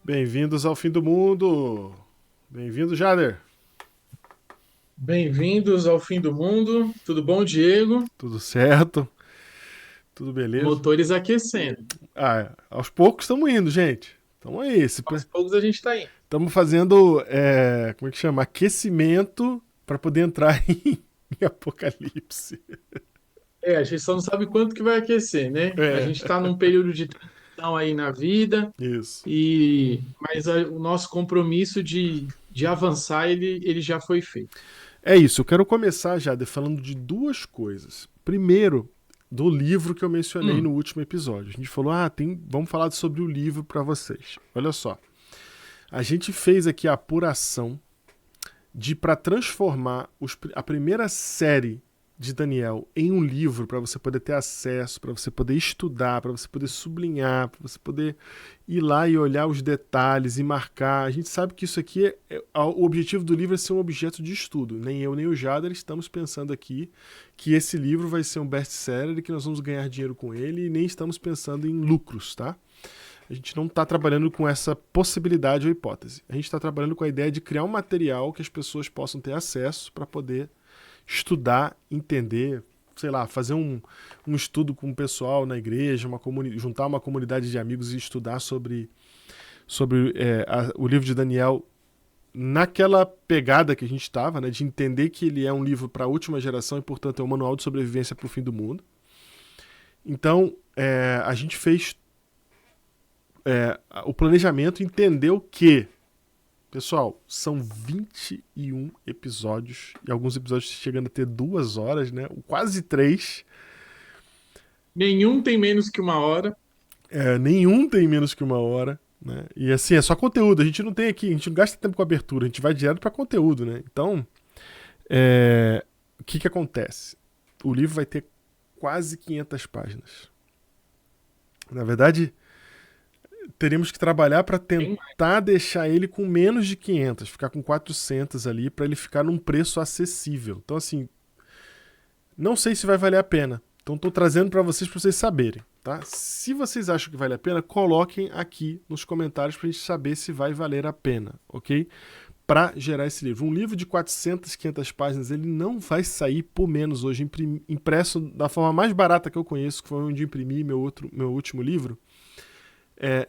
Bem-vindos ao fim do mundo. Bem-vindo, Jader. Bem-vindos ao fim do mundo. Tudo bom, Diego? Tudo certo? Tudo beleza? Motores aquecendo. Aos poucos estamos indo, gente. Estamos aí. Aos poucos a gente está indo. Estamos fazendo, como é que chama? Aquecimento para poder entrar em Apocalipse. A gente só não sabe quanto que vai aquecer, né? A É, gente está num período de transição aí na vida, isso. mas o nosso compromisso de avançar, ele já foi feito. É isso. Eu quero começar, Jader, falando de duas coisas. Primeiro, do livro que eu mencionei no Hum, último episódio. A gente falou, vamos falar sobre o livro para vocês. Olha só. A gente fez aqui a apuração de para transformar a primeira série de Daniel em um livro para você poder ter acesso, para você poder estudar, para você poder sublinhar, para você poder ir lá e olhar os detalhes e marcar. A gente sabe que isso aqui o objetivo do livro é ser um objeto de estudo. Nem eu nem o Jader estamos pensando aqui que esse livro vai ser um best-seller e que nós vamos ganhar dinheiro com ele, e nem estamos pensando em lucros, tá? A gente não está trabalhando com essa possibilidade ou hipótese. A gente está trabalhando com a ideia de criar um material que as pessoas possam ter acesso para poder estudar, entender, sei lá, fazer um estudo com o pessoal na igreja, juntar uma comunidade de amigos e estudar sobre o livro de Daniel naquela pegada que a gente estava, né, de entender que ele é um livro para a última geração e, portanto, é um manual de sobrevivência para o fim do mundo. Então, a gente fez o planejamento, entendeu que, pessoal, são 21 episódios, e alguns episódios chegando a ter 2 horas, né? Quase três. nenhum tem menos que uma hora. Nenhum tem menos que 1 hora. Né? E assim, é só conteúdo. A gente não tem aqui, a gente não gasta tempo com abertura, a gente vai direto para conteúdo, né? Então, o que acontece? O livro vai ter quase 500 páginas. Na verdade, teríamos que trabalhar para Tem tentar deixar ele com menos de 500, ficar com 400 ali, para ele ficar num preço acessível. Então, assim, não sei se vai valer a pena. Então, estou trazendo para vocês saberem. Tá? Se vocês acham que vale a pena, coloquem aqui nos comentários para a gente saber se vai valer a pena, ok? Para gerar esse livro. Um livro de 400, 500 páginas, ele não vai sair por menos hoje, impresso da forma mais barata que eu conheço, que foi onde imprimi meu último livro.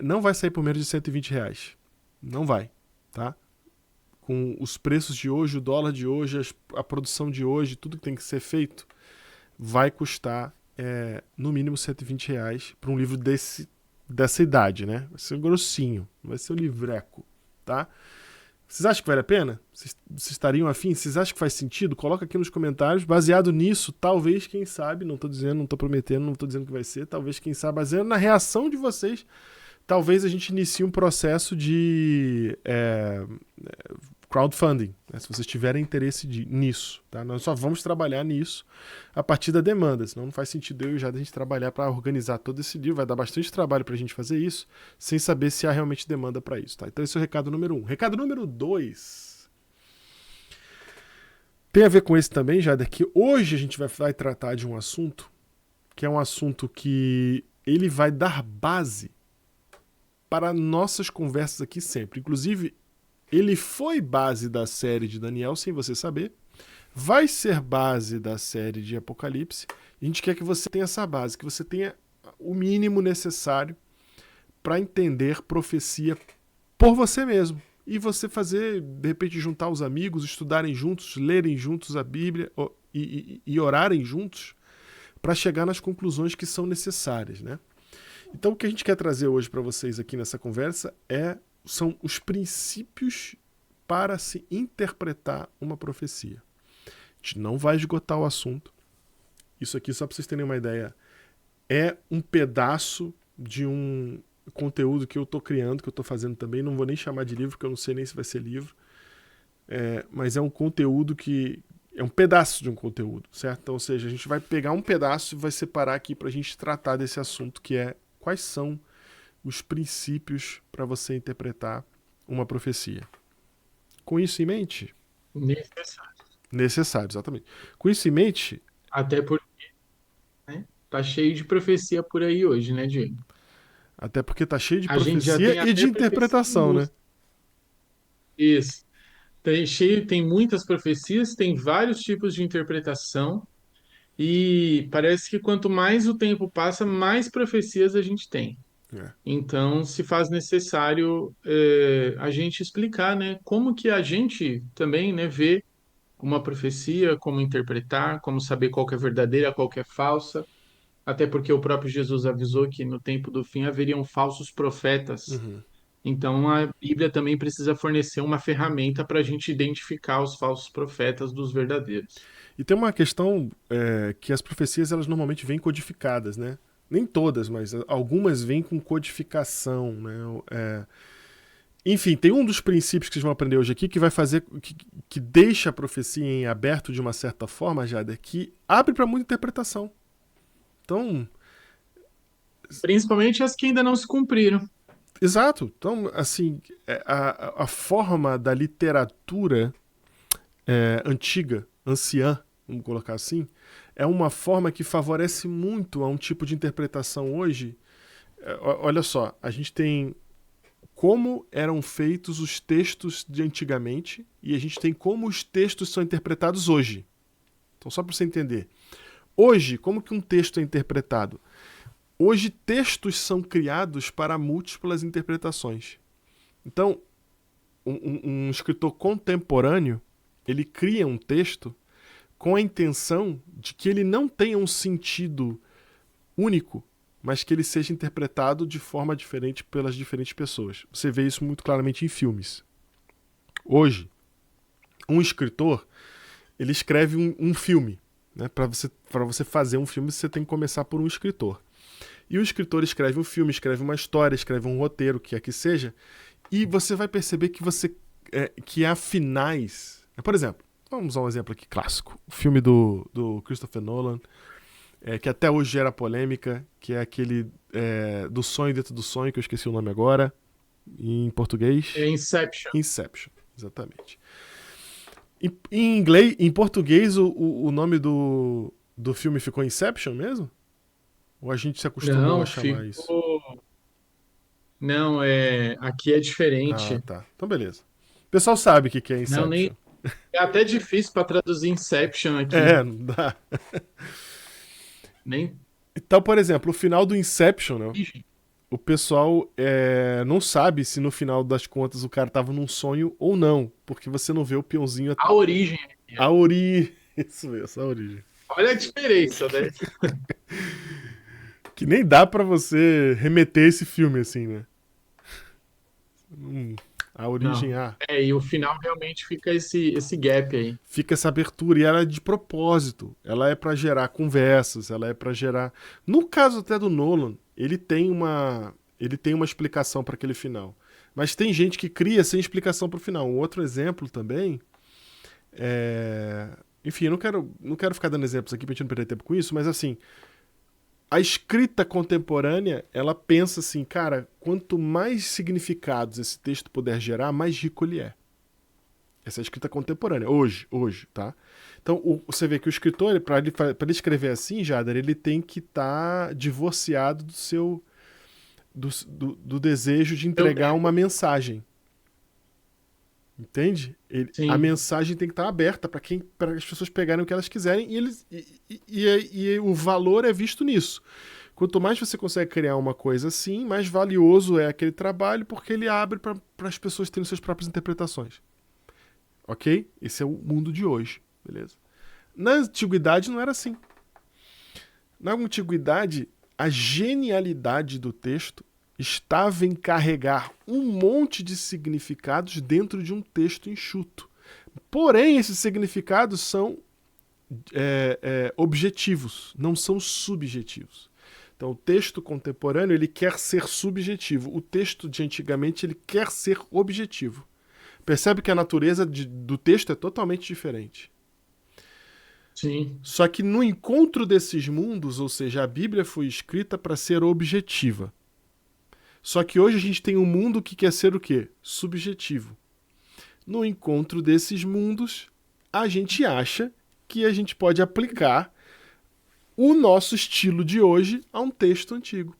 Não vai sair por menos de R$ 120. Não vai, tá? Com os preços de hoje, o dólar de hoje, a produção de hoje, tudo que tem que ser feito, vai custar no mínimo R$ 120 para um livro dessa idade, né? Vai ser grossinho, não vai ser um livreco, tá? Vocês acham que vale a pena? Vocês estariam afim? Vocês acham que faz sentido? Coloca aqui nos comentários. Baseado nisso, talvez, quem sabe, não estou dizendo, não estou prometendo, não estou dizendo que vai ser, talvez, quem sabe, baseado na reação de vocês, talvez a gente inicie um processo de crowdfunding, né, se vocês tiverem interesse nisso. Tá? Nós só vamos trabalhar nisso a partir da demanda, senão não faz sentido eu e já a gente trabalhar para organizar todo esse livro, vai dar bastante trabalho para a gente fazer isso, sem saber se há realmente demanda para isso. Tá? Então esse é o recado número 1. Recado número 2 tem a ver com esse também, Jader, que hoje a gente vai tratar de um assunto que é um assunto que ele vai dar base para nossas conversas aqui sempre. Inclusive, ele foi base da série de Daniel, sem você saber. Vai ser base da série de Apocalipse. E a gente quer que você tenha essa base, que você tenha o mínimo necessário para entender profecia por você mesmo. E você fazer, de repente, juntar os amigos, estudarem juntos, lerem juntos a Bíblia e orarem juntos para chegar nas conclusões que são necessárias, né? Então, o que a gente quer trazer hoje para vocês aqui nessa conversa são os princípios para se interpretar uma profecia. A gente não vai esgotar o assunto. Isso aqui, só para vocês terem uma ideia, é um pedaço de um conteúdo que eu estou criando, que eu estou fazendo também. Não vou nem chamar de livro, porque eu não sei nem se vai ser livro. Mas é um conteúdo que é um pedaço de um conteúdo, certo? Então, ou seja, a gente vai pegar um pedaço e vai separar aqui para a gente tratar desse assunto, que é quais são os princípios para você interpretar uma profecia. Com isso em mente, necessário. necessário, exatamente. Com isso em mente, Até porque, né, tá cheio de profecia por aí hoje, né, Diego? Até porque tá cheio de A gente já profecia tem e de até profecia em interpretação, né? música. Isso. Tem muitas profecias, tem vários tipos de interpretação, e parece que quanto mais o tempo passa, mais profecias a gente tem. É. Então, se faz necessário a gente explicar, né, como que a gente também, né, vê uma profecia, como interpretar, como saber qual que é verdadeira, qual que é falsa. Até porque o próprio Jesus avisou que no tempo do fim haveriam falsos profetas. Uhum. Então, a Bíblia também precisa fornecer uma ferramenta para a gente identificar os falsos profetas dos verdadeiros. E tem uma questão que as profecias elas normalmente vêm codificadas, né? Nem todas, mas algumas vêm com codificação, né? Enfim, tem um dos princípios que vocês vão aprender hoje aqui que vai fazer que deixa a profecia em aberto de uma certa forma, Jader, que abre para muita interpretação. Então, Principalmente as que ainda não se cumpriram. exato. Então, assim, a forma da literatura antiga, anciã, vamos colocar assim, é uma forma que favorece muito a um tipo de interpretação hoje. Olha só, a gente tem como eram feitos os textos de antigamente e a gente tem como os textos são interpretados hoje. Então, só para você entender. Hoje, como que um texto é interpretado? Hoje, textos são criados para múltiplas interpretações. Então, um escritor contemporâneo, ele cria um texto com a intenção de que ele não tenha um sentido único, mas que ele seja interpretado de forma diferente pelas diferentes pessoas. Você vê isso muito claramente em filmes. Hoje, um escritor, ele escreve um filme. Né? Para você fazer um filme, você tem que começar por um escritor. E o escritor escreve um filme, escreve uma história, escreve um roteiro, o que é que seja, e você vai perceber que que há finais. Por exemplo, vamos usar um exemplo aqui clássico. O filme do Christopher Nolan, que até hoje gera polêmica, que é aquele do sonho dentro do sonho, que eu esqueci o nome agora, em português. É Inception. Inception, exatamente. Em inglês, em português, o nome do filme ficou Inception mesmo? Ou a gente se acostumou a Não, chamar isso? ficou. Não, aqui é Ah, diferente. tá. Então, beleza. O pessoal sabe o que é Não, nem. Inception. É até difícil para traduzir Inception aqui. É, não dá. Nem. Então, por exemplo, o final do Inception, né? Origem. O pessoal não sabe se no final das contas o cara tava num sonho ou não, porque você não vê o peãozinho A origem aqui, ó. a origem. Isso mesmo, a origem. Olha a diferença, né? Que nem dá pra você remeter esse filme assim, né? A origem Não. A. E o final realmente fica esse gap aí. Fica essa abertura e ela é de propósito. Ela é pra gerar conversas, ela é pra gerar. No caso até do Nolan, ele tem uma explicação para aquele final. Mas tem gente que cria sem explicação pro final. Um outro exemplo também enfim, eu não quero ficar dando exemplos aqui pra gente não perder tempo com isso, mas assim, a escrita contemporânea, ela pensa assim, cara, quanto mais significados esse texto puder gerar, mais rico ele é. Essa é a escrita contemporânea, hoje, tá? Então, você vê que o escritor, para ele escrever assim, Jader, ele tem que estar divorciado do desejo de Eu, entregar uma mensagem. Entende? A sim, mensagem tem que estar aberta para as pessoas pegarem o que elas quiserem e o valor é visto nisso. Quanto mais você consegue criar uma coisa assim, mais valioso é aquele trabalho porque ele abre para as pessoas terem suas próprias interpretações. Ok? Esse é o mundo de hoje, beleza? Na antiguidade não era assim. Na antiguidade, a genialidade do texto estava em carregar um monte de significados dentro de um texto enxuto. Porém, esses significados são objetivos, não são subjetivos. Então, o texto contemporâneo ele quer ser subjetivo. O texto de antigamente ele quer ser objetivo. Percebe que a natureza do texto é totalmente diferente. sim. Só que no encontro desses mundos, ou seja, a Bíblia foi escrita para ser objetiva. Só que hoje a gente tem um mundo que quer ser o quê? Subjetivo. No encontro desses mundos, a gente acha que a gente pode aplicar o nosso estilo de hoje a um texto antigo.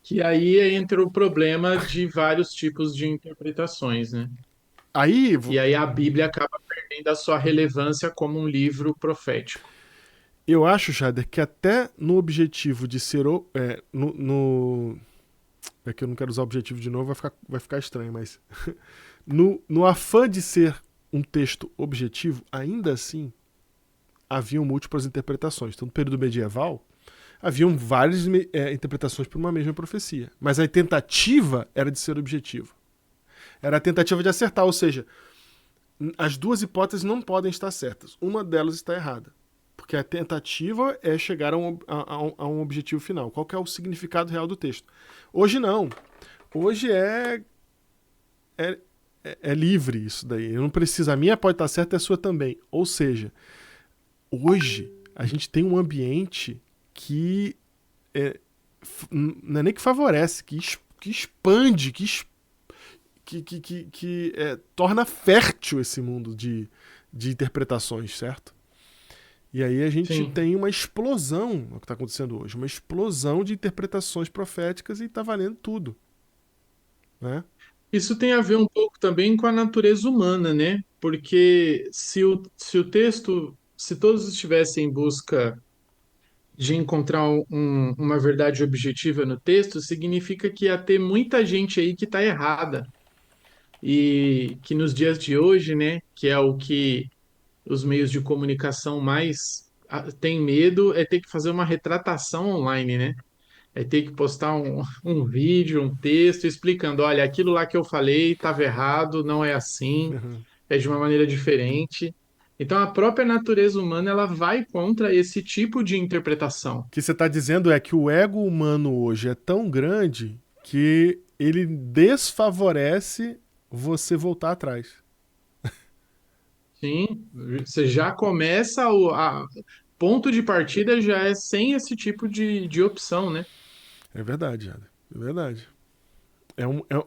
Que aí entra o problema de vários tipos de interpretações, né? Aí, E aí a Bíblia acaba perdendo a sua relevância como um livro profético. eu acho, Jader, que até no objetivo de ser. É que eu não quero usar objetivo de novo, vai ficar estranho, mas. No afã de ser um texto objetivo, ainda assim, haviam múltiplas interpretações. Então, no período medieval, haviam várias interpretações para uma mesma profecia. Mas a tentativa era de ser objetivo. Era a tentativa de acertar, ou seja, as duas hipóteses não podem estar certas. Uma delas está errada. Porque a tentativa é chegar a um objetivo final. Qual que é o significado real do texto? Hoje não. Hoje é, é livre isso daí. Eu não preciso. A minha pode estar certa e a sua também. Ou seja, hoje a gente tem um ambiente que não é nem que favorece, que expande, que torna fértil esse mundo de interpretações, certo? E aí a gente Sim. tem uma explosão, o que está acontecendo hoje, uma explosão de interpretações proféticas e está valendo tudo, né? Isso tem a ver um pouco também com a natureza humana, né? Porque se o texto, se todos estivessem em busca de encontrar uma verdade objetiva no texto, significa que ia ter muita gente aí que está errada. E que nos dias de hoje, né, que é o que os meios de comunicação mais têm medo, é ter que fazer uma retratação online, né? É ter que postar um vídeo, um texto explicando, olha, aquilo lá que eu falei estava errado, não é assim, é de uma maneira diferente. Então a própria natureza humana ela vai contra esse tipo de interpretação. O que você está dizendo é que o ego humano hoje é tão grande que ele desfavorece você voltar atrás. Sim, você já começa ponto de partida já é sem esse tipo de opção, né? É verdade, Jada. É verdade.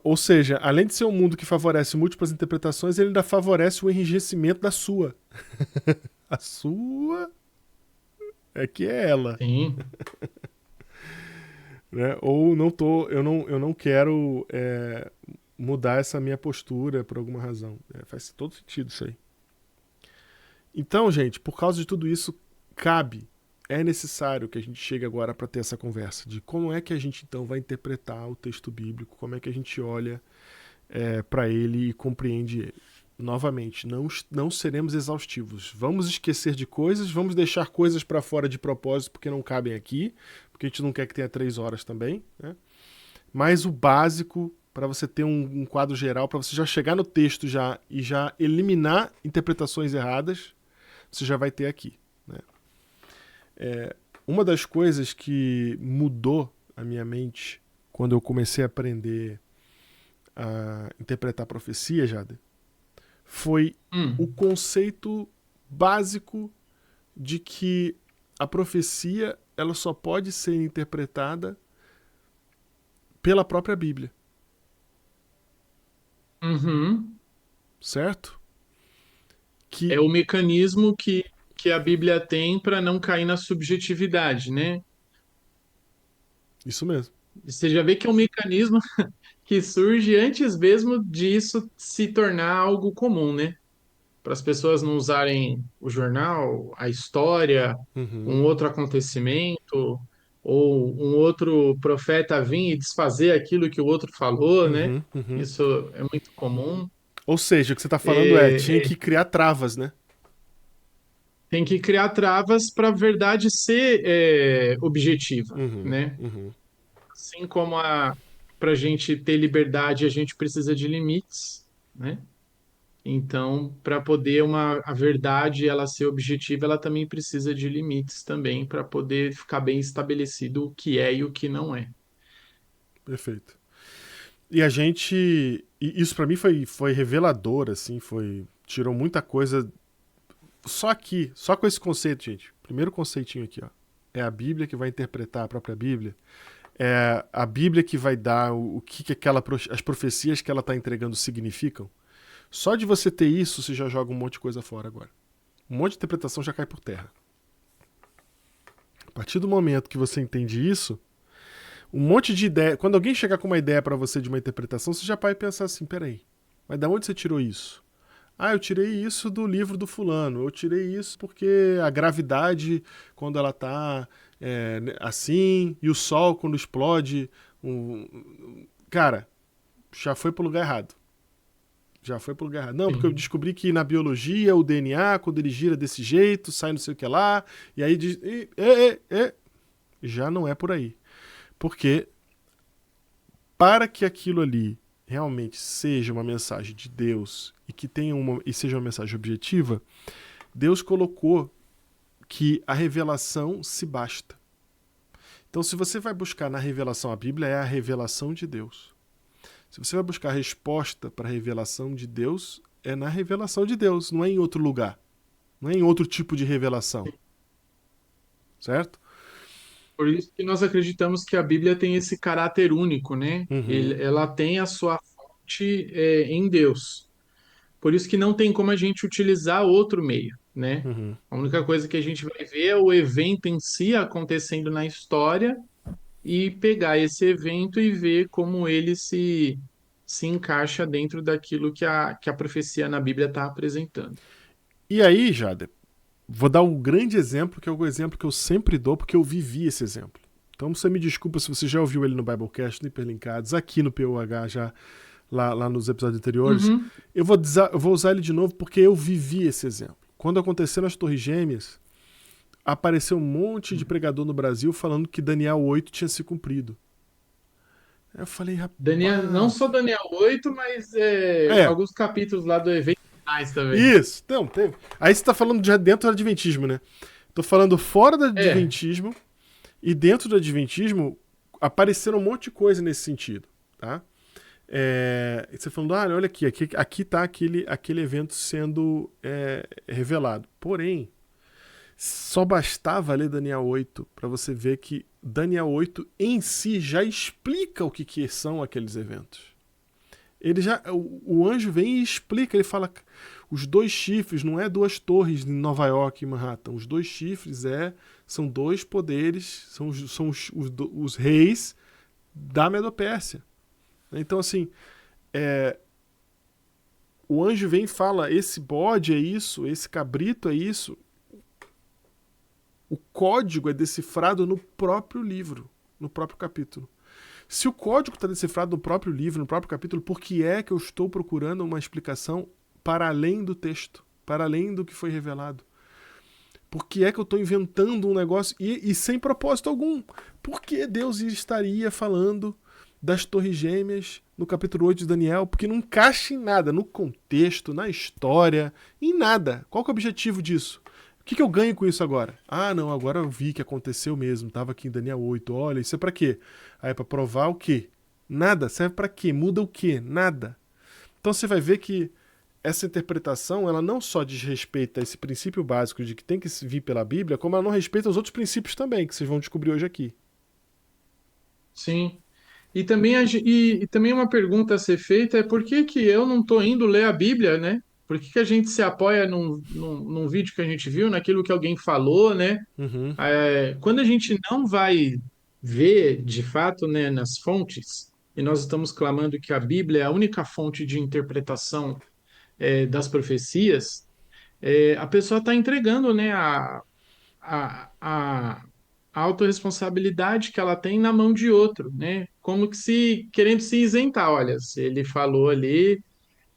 Ou seja, além de ser um mundo que favorece múltiplas interpretações, ele ainda favorece o enrijecimento da sua. A sua é que é ela. Sim. Né? Ou não tô, eu não quero mudar essa minha postura por alguma razão. Faz todo sentido isso aí. Então, gente, por causa de tudo isso, é necessário que a gente chegue agora para ter essa conversa de como é que a gente então vai interpretar o texto bíblico, como é que a gente olha para ele e compreende ele. Novamente, não seremos exaustivos. Vamos esquecer de coisas, vamos deixar coisas para fora de propósito porque não cabem aqui, porque a gente não quer que tenha 3 horas também, né? Mas o básico para você ter um quadro geral, para você já chegar no texto e já eliminar interpretações erradas, você já vai ter aqui. Né? Uma das coisas que mudou a minha mente quando eu comecei a aprender a interpretar profecia, Jade, foi o Hum, conceito básico de que a profecia ela só pode ser interpretada pela própria Bíblia, uhum. certo? É Que o mecanismo que a Bíblia tem para não cair na subjetividade, né? isso mesmo. Você já vê que é um mecanismo que surge antes mesmo disso se tornar algo comum, né? Para as pessoas não usarem o jornal, a história, um Uhum, outro acontecimento, ou um outro profeta vir e desfazer aquilo que o outro falou, né? uhum, uhum. Isso é muito comum. Ou seja, o que você está falando tinha É, que criar travas, né? tem que criar travas para a verdade ser objetiva, Uhum, né? uhum. Assim como para a gente ter liberdade, a gente precisa de limites, né? Então, para poder a verdade ela ser objetiva, ela também precisa de limites também para poder ficar bem estabelecido o que é e o que não é. Perfeito. E a gente. E isso para mim foi revelador, assim, tirou muita coisa. Só aqui, só com esse conceito, gente. Primeiro conceitinho aqui, ó. É a Bíblia que vai interpretar a própria Bíblia. É a Bíblia que vai dar o que as profecias que ela está entregando significam. Só de você ter isso, você já joga um monte de coisa fora agora. Um monte de interpretação já cai por terra. A partir do momento que você entende isso, Um monte de ideia. Quando alguém chegar com uma ideia pra você de uma interpretação, você já vai pensar assim, peraí, mas da onde você tirou isso? Ah, eu tirei isso do livro do fulano. Eu tirei isso porque a gravidade, quando ela tá assim, e o sol quando explode. Cara, já foi pro lugar errado. Já foi pro lugar errado. Não, porque eu Sim. descobri que na biologia, o DNA, quando ele gira desse jeito, sai não sei o que lá, e aí diz. Já não é por aí. Porque para que aquilo ali realmente seja uma mensagem de Deus e que tenha e seja uma mensagem objetiva, Deus colocou que a revelação se basta. Então, se você vai buscar na revelação, a Bíblia é a revelação de Deus. Se você vai buscar a resposta para a revelação de Deus, é na revelação de Deus, não é em outro lugar. Não é em outro tipo de revelação. Certo? Por isso que nós acreditamos que a Bíblia tem esse caráter único, né? Uhum, Ela tem a sua fonte, em Deus. Por isso que não tem como a gente utilizar outro meio, né? uhum. A única coisa que a gente vai ver é o evento em si acontecendo na história e pegar esse evento e ver como ele se encaixa dentro daquilo que a profecia na Bíblia está apresentando. E aí, Jader, vou dar um grande exemplo, que é o exemplo que eu sempre dou, porque eu vivi esse exemplo. Então você me desculpa se você já ouviu ele no Biblecast, no Hiperlinkados, aqui no POH já, lá nos episódios anteriores. Uhum. Eu vou usar ele de novo porque eu vivi esse exemplo. Quando aconteceram as Torres Gêmeas, apareceu um monte de pregador no Brasil falando que Daniel 8 tinha se cumprido. Aí eu falei, Daniel, não só rapaz. Daniel 8, mas É, alguns capítulos lá do evento finais também. isso. Não, teve. Aí você tá falando já dentro do Adventismo, né? Tô falando fora do É, Adventismo e dentro do Adventismo apareceram um monte de coisa nesse sentido, tá? E você falando, olha aqui tá aquele evento sendo revelado. Porém, só bastava ler Daniel 8 para você ver que Daniel 8 em si já explica o que são aqueles eventos. O anjo vem e explica, ele fala os dois chifres não é duas torres em Nova York e Manhattan, os dois chifres são dois poderes, são os reis da Medopérsia. Então assim, é, o anjo vem e fala esse bode é isso, esse cabrito é isso. O código é decifrado no próprio livro, no próprio capítulo. Se o código está decifrado no próprio livro, no próprio capítulo, por que é que eu estou procurando uma explicação para além do texto, para além do que foi revelado? Por que é que eu estou inventando um negócio e sem propósito algum? Por que Deus estaria falando das Torres Gêmeas no capítulo 8 de Daniel? Porque não encaixa em nada, no contexto, na história, em nada. Qual que é o objetivo disso? O que eu ganho com isso agora? Ah, não, agora eu vi que aconteceu mesmo. Estava aqui em Daniel 8. Olha, isso é para quê? Aí é para provar o quê? Nada. Serve para quê? Muda o quê? Nada. Então você vai ver que essa interpretação, ela não só desrespeita esse princípio básico de que tem que vir pela Bíblia, como ela não respeita os outros princípios também, que vocês vão descobrir hoje aqui. sim. E também uma pergunta a ser feita é por que que eu não estou indo ler a Bíblia, né? Por que que a gente se apoia num vídeo que a gente viu, naquilo que alguém falou, né? Uhum, Quando a gente não vai ver de fato, né, nas fontes, e nós estamos clamando que a Bíblia é a única fonte de interpretação das profecias, a pessoa está entregando, né, a autorresponsabilidade que ela tem na mão de outro, né? Como que se querendo se isentar, olha, se ele falou ali,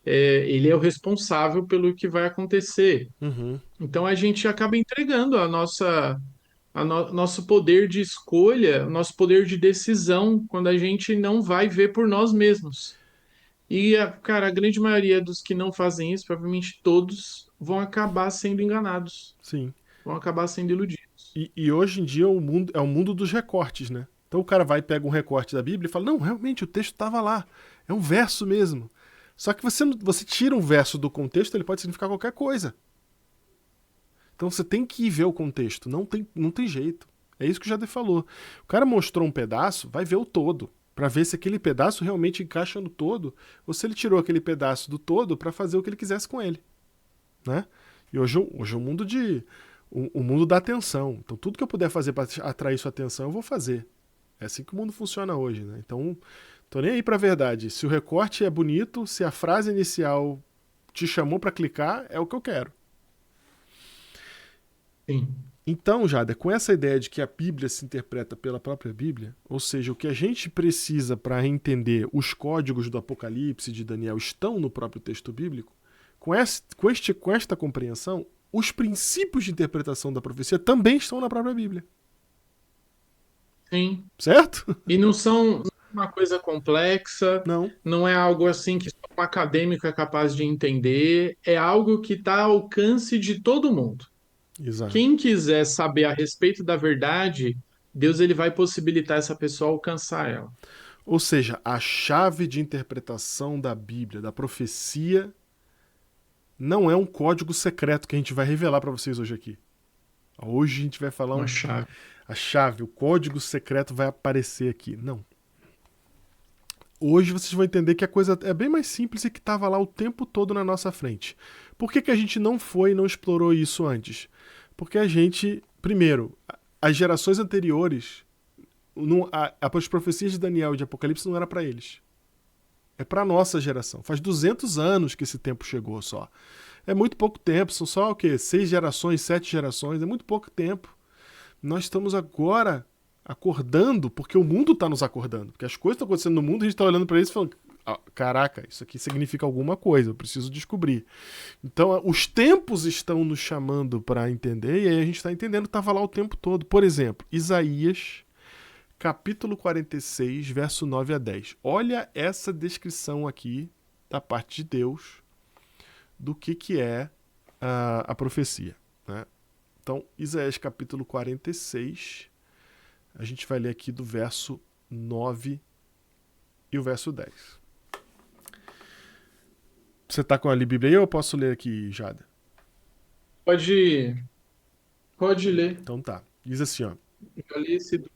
ele é o responsável pelo que vai acontecer. uhum, Então a gente acaba entregando nosso poder de escolha, nosso poder de decisão, quando a gente não vai ver por nós mesmos. E, cara, a grande maioria dos que não fazem isso, provavelmente todos, vão acabar sendo enganados, sim. vão acabar sendo iludidos. E hoje em dia o mundo dos recortes, né? Então o cara vai e pega um recorte da Bíblia e fala: não, realmente o texto estava lá. É um verso mesmo. Só que você tira um verso do contexto, ele pode significar qualquer coisa. Então você tem que ir ver o contexto. Não tem jeito. É isso que o Jade falou. O cara mostrou um pedaço, vai ver o todo. Pra ver se aquele pedaço realmente encaixa no todo, ou se ele tirou aquele pedaço do todo pra fazer o que ele quisesse com ele, né? E hoje é o mundo da atenção. Então tudo que eu puder fazer para atrair sua atenção, eu vou fazer. É assim que o mundo funciona hoje, né? Então, tô nem aí pra verdade. Se o recorte é bonito, se a frase inicial te chamou pra clicar, é o que eu quero. Sim. Então, Jada, com essa ideia de que a Bíblia se interpreta pela própria Bíblia, ou seja, o que a gente precisa para entender os códigos do Apocalipse de Daniel estão no próprio texto bíblico, com esta compreensão, os princípios de interpretação da profecia também estão na própria Bíblia. Sim. Certo? E não é uma coisa complexa, Não. não é algo assim que só um acadêmico é capaz de entender, é algo que está ao alcance de todo mundo. Exato. Quem quiser saber a respeito da verdade, Deus ele vai possibilitar essa pessoa alcançar ela. Ou seja, a chave de interpretação da Bíblia, da profecia, não é um código secreto que a gente vai revelar para vocês hoje aqui. Hoje a gente vai falar Uma chave. a chave, o código secreto vai aparecer aqui. Não. Hoje vocês vão entender que a coisa é bem mais simples e que estava lá o tempo todo na nossa frente. Por que, que a gente não foi e não explorou isso antes? Porque a gente, primeiro, as gerações anteriores, as profecias de Daniel e de Apocalipse não era para eles. É para nossa geração. Faz 200 anos que esse tempo chegou só. É muito pouco tempo, são só o quê? 6 gerações, 7 gerações, é muito pouco tempo. Nós estamos agora acordando porque o mundo está nos acordando. Porque as coisas estão acontecendo no mundo e a gente está olhando para isso e falando: ah, caraca, isso aqui significa alguma coisa, eu preciso descobrir. Então, os tempos estão nos chamando para entender e aí a gente está entendendo que estava lá o tempo todo. Por exemplo, Isaías, capítulo 46, verso 9 a 10. Olha essa descrição aqui da parte de Deus do que é a profecia. Né? Então, Isaías capítulo 46, a gente vai ler aqui do verso 9 e o verso 10. Você está com a Bíblia aí ou eu posso ler aqui, Jada? Pode, pode ler. Então tá. Diz assim, ó. Eu li esse do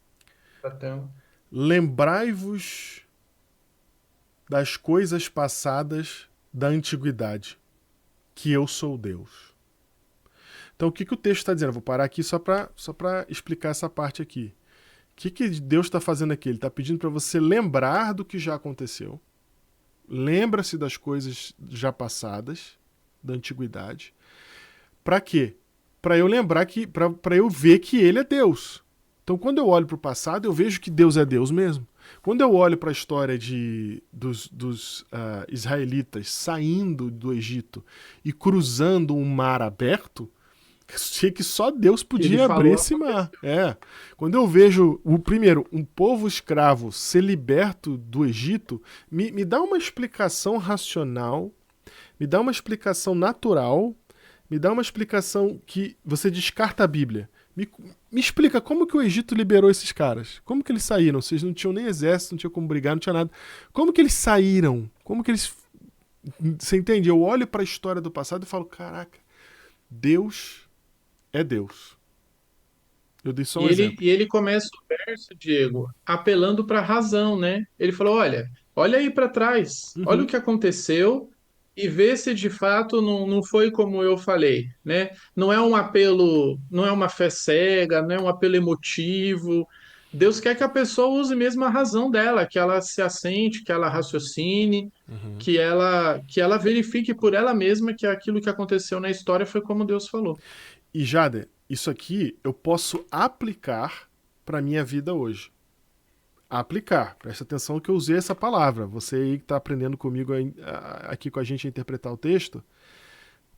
Platão. Lembrai-vos das coisas passadas da antiguidade, que eu sou Deus. Então o que o texto está dizendo? Eu vou parar aqui só para explicar essa parte aqui. O que Deus está fazendo aqui? Ele está pedindo para você lembrar do que já aconteceu. Lembra-se das coisas já passadas, da antiguidade. Para quê? Para eu lembrar que, para eu ver que Ele é Deus. Então, quando eu olho para o passado, eu vejo que Deus é Deus mesmo. Quando eu olho para a história dos israelitas saindo do Egito e cruzando um mar aberto, achei que só Deus Ele podia abrir falou, esse mar. É. Quando eu vejo, primeiro, um povo escravo ser liberto do Egito, me dá uma explicação racional, me dá uma explicação natural, me dá uma explicação que você descarta a Bíblia. Me explica como que o Egito liberou esses caras. Como que eles saíram? Vocês não tinham nem exército, não tinham como brigar, não tinha nada. Como que eles saíram? Como que eles... Você entende? Eu olho para a história do passado e falo, caraca, Deus é Deus. Eu dei só um exemplo. e ele começa o verso, Diego, apelando para a razão, né? Ele falou: olha aí para trás, olha o Uhum, que aconteceu e vê se de fato não foi como eu falei, né? Não é um apelo, não é uma fé cega, não é um apelo emotivo. Deus quer que a pessoa use mesmo a razão dela, que ela se assente, que ela raciocine, uhum. que ela verifique por ela mesma que aquilo que aconteceu na história foi como Deus falou. E Jader, isso aqui eu posso aplicar para minha vida hoje. Aplicar. Presta atenção que eu usei essa palavra. Você aí que está aprendendo comigo aqui com a gente a interpretar o texto,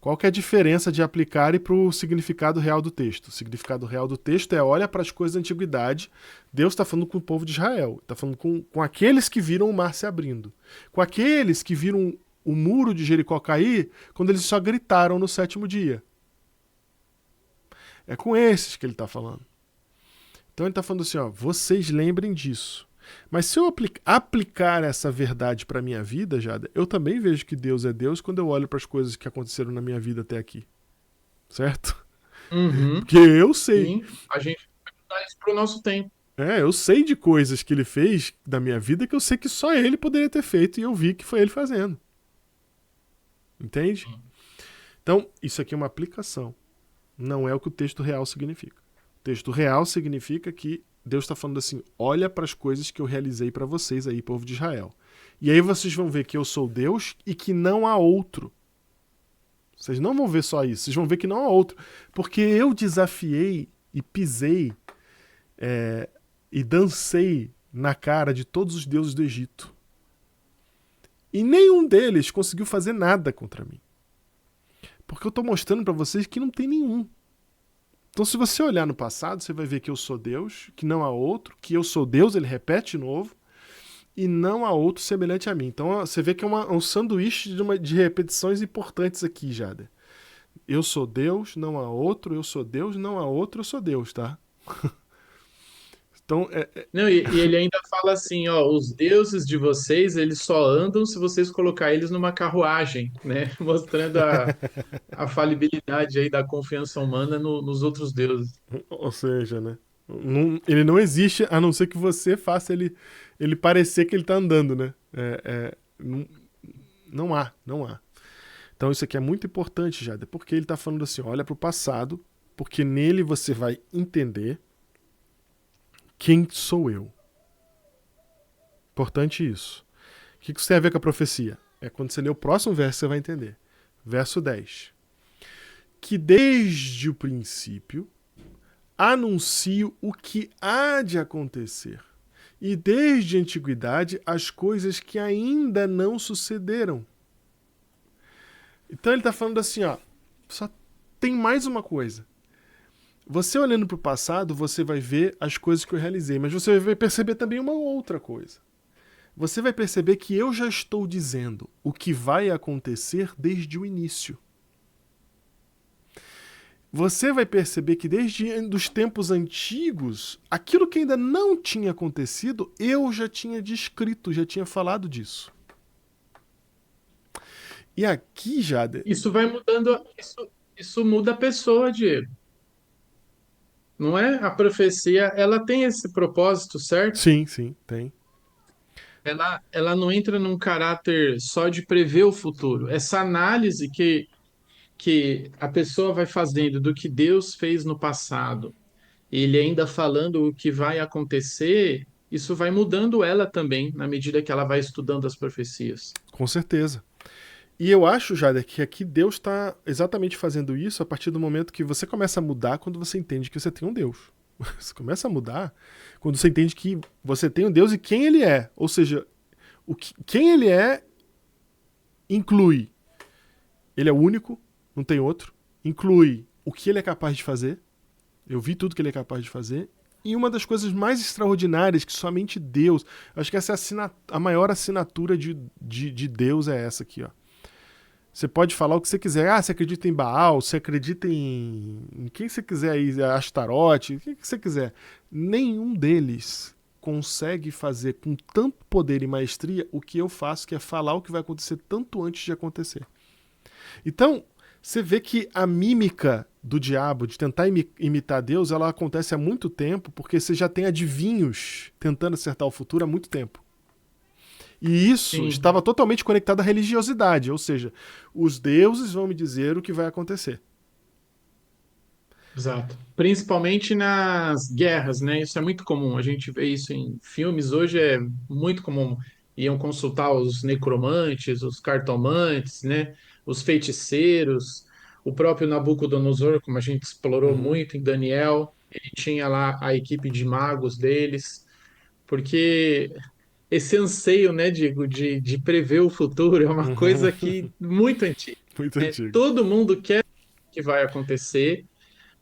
qual que é a diferença de aplicar e para o significado real do texto? O significado real do texto é: olha para as coisas da antiguidade, Deus está falando com o povo de Israel, está falando com aqueles que viram o mar se abrindo, com aqueles que viram o muro de Jericó cair quando eles só gritaram no sétimo dia. É com esses que ele está falando. Então ele está falando assim, ó, vocês lembrem disso. Mas se eu aplicar essa verdade para a minha vida, Jada, eu também vejo que Deus é Deus quando eu olho para as coisas que aconteceram na minha vida até aqui. Certo? Uhum, Porque eu sei. sim, a gente vai mudar isso para o nosso tempo. Eu sei de coisas que ele fez da minha vida que eu sei que só ele poderia ter feito e eu vi que foi ele fazendo. Entende? Então, isso aqui é uma aplicação. Não é o que o texto real significa. O texto real significa que Deus está falando assim: olha para as coisas que eu realizei para vocês aí, povo de Israel. E aí vocês vão ver que eu sou Deus e que não há outro. Vocês não vão ver só isso, vocês vão ver que não há outro. Porque eu desafiei e pisei e dancei na cara de todos os deuses do Egito. E nenhum deles conseguiu fazer nada contra mim. Porque eu estou mostrando para vocês que não tem nenhum. Então, se você olhar no passado, você vai ver que eu sou Deus, que não há outro, que eu sou Deus, ele repete de novo, e não há outro semelhante a mim. Então, você vê que é um sanduíche de repetições importantes aqui, Jader. Eu sou Deus, não há outro, eu sou Deus, não há outro, eu sou Deus, tá? Então, Não, e ele ainda fala assim, ó, os deuses de vocês, eles só andam se vocês colocar eles numa carruagem, né? Mostrando a falibilidade aí da confiança humana nos outros deuses. ou seja, né? Ele não existe a não ser que você faça ele parecer que ele tá andando, né? Não há, não há. Então isso aqui é muito importante, Jada, porque ele tá falando assim, olha pro passado, porque nele você vai entender quem sou eu. Importante isso. O que isso tem a ver com a profecia? É quando você ler o próximo verso, você vai entender. Verso 10. Que desde o princípio anuncio o que há de acontecer. E desde a antiguidade as coisas que ainda não sucederam. Então ele está falando assim, ó, só tem mais uma coisa. Você olhando para o passado, você vai ver as coisas que eu realizei, mas você vai perceber também uma outra coisa. Você vai perceber que eu já estou dizendo o que vai acontecer desde o início. Você vai perceber que desde os tempos antigos, aquilo que ainda não tinha acontecido, eu já tinha descrito, já tinha falado disso. E aqui, Jade... Isso vai mudando, isso muda a pessoa, Diego. Não é? A profecia, ela tem esse propósito, certo? Sim, sim, tem. Ela não entra num caráter só de prever o futuro. Essa análise que a pessoa vai fazendo do que Deus fez no passado, ele ainda falando o que vai acontecer, isso vai mudando ela também, na medida que ela vai estudando as profecias. Com certeza. E eu acho, Jader, que aqui Deus está exatamente fazendo isso a partir do momento que você começa a mudar quando você entende que você tem um Deus. Você começa a mudar quando você entende que você tem um Deus e quem ele é. Ou seja, quem ele é inclui. Ele é único, não tem outro. Inclui o que ele é capaz de fazer. Eu vi tudo que ele é capaz de fazer. E uma das coisas mais extraordinárias que somente Deus... Acho que essa é a maior assinatura de Deus é essa aqui, ó. Você pode falar o que você quiser. Ah, você acredita em Baal, você acredita em quem você quiser aí, Astarote, o que você quiser. Nenhum deles consegue fazer com tanto poder e maestria o que eu faço, que é falar o que vai acontecer tanto antes de acontecer. Então, você vê que a mímica do diabo de tentar imitar Deus, ela acontece há muito tempo, porque você já tem adivinhos tentando acertar o futuro há muito tempo. E isso Sim. estava totalmente conectado à religiosidade, ou seja, os deuses vão me dizer o que vai acontecer. Exato. Principalmente nas guerras, né? Isso é muito comum. A gente vê isso em filmes hoje, é muito comum. Iam consultar os necromantes, os cartomantes, né? Os feiticeiros, o próprio Nabucodonosor, como a gente explorou Uhum, muito em Daniel, ele tinha lá a equipe de magos deles, porque esse anseio, né, Diego, de prever o futuro é uma uhum. coisa que muito antiga, Muito né? antigo. Todo mundo quer o que vai acontecer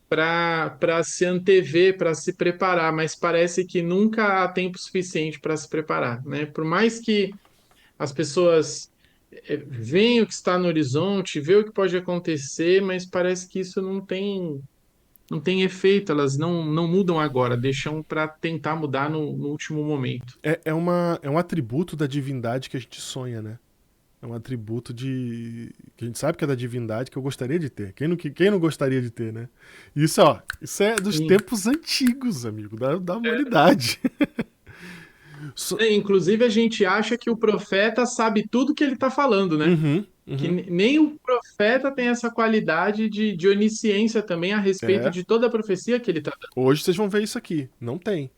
para se antever, para se preparar, mas parece que nunca há tempo suficiente para se preparar, né? Por mais que as pessoas veem o que está no horizonte, vê o que pode acontecer, mas parece que isso não tem efeito, elas não mudam agora, deixam para tentar mudar no último momento. É um atributo da divindade que a gente sonha, né? É um atributo que a gente sabe que é da divindade que eu gostaria de ter. Quem não gostaria de ter, né? Isso, ó, isso é dos Sim. tempos antigos, amigo, da humanidade. So- Inclusive, a gente acha que o profeta sabe tudo que ele está falando, né? Uhum, Que uhum. nem o profeta tem essa qualidade de onisciência também a respeito É. de toda a profecia que ele está dando. Hoje vocês vão ver isso aqui. Não tem.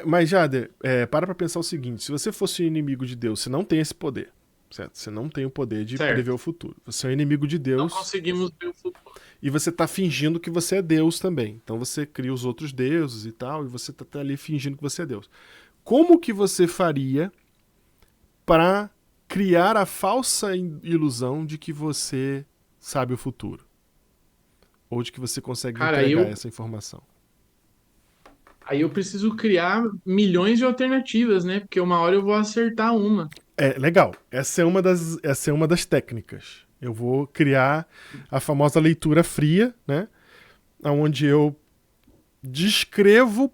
Mas Jader, para pensar o seguinte: se você fosse inimigo de Deus, você não tem esse poder, certo? Você não tem o poder de prever Certo. o futuro. Você é um inimigo de Não Deus conseguimos ver o futuro. e você está fingindo que você é Deus também. Então você cria os outros deuses e tal, e você está ali fingindo que você é Deus. Como que você faria para criar a falsa ilusão de que você sabe o futuro? Ou de que você consegue Cara, entregar essa informação? aí eu preciso criar milhões de alternativas, né? Porque uma hora eu vou acertar uma. É legal. Essa é uma das técnicas. Eu vou criar a famosa leitura fria, né? Onde eu descrevo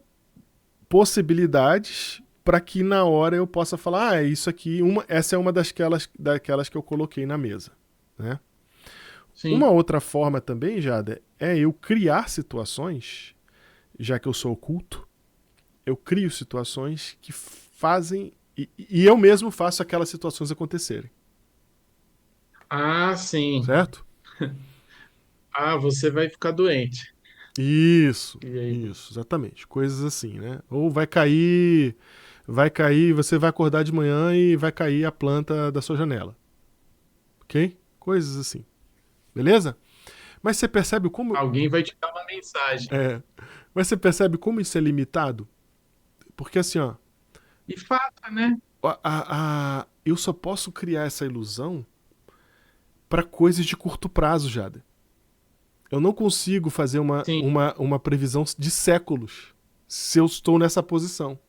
possibilidades para que na hora eu possa falar, isso aqui, essa é uma daquelas que eu coloquei na mesa, né? Uma Sim. outra forma também, Jada, é eu criar situações, já que eu sou oculto, eu crio situações que fazem e eu mesmo faço aquelas situações acontecerem, Ah, sim. certo? Ah, você vai ficar doente. Isso, E aí? isso, exatamente. Coisas assim, né? Ou vai cair, você vai acordar de manhã e vai cair a planta da sua janela, ok? Coisas assim, beleza? Mas você percebe como, Alguém vai te dar uma mensagem. é, mas você percebe como isso é limitado? Porque assim, ó, E faça, né? eu só posso criar essa ilusão para coisas de curto prazo, Jada. Eu não consigo fazer uma, Sim. uma, uma previsão de séculos se eu estou nessa posição.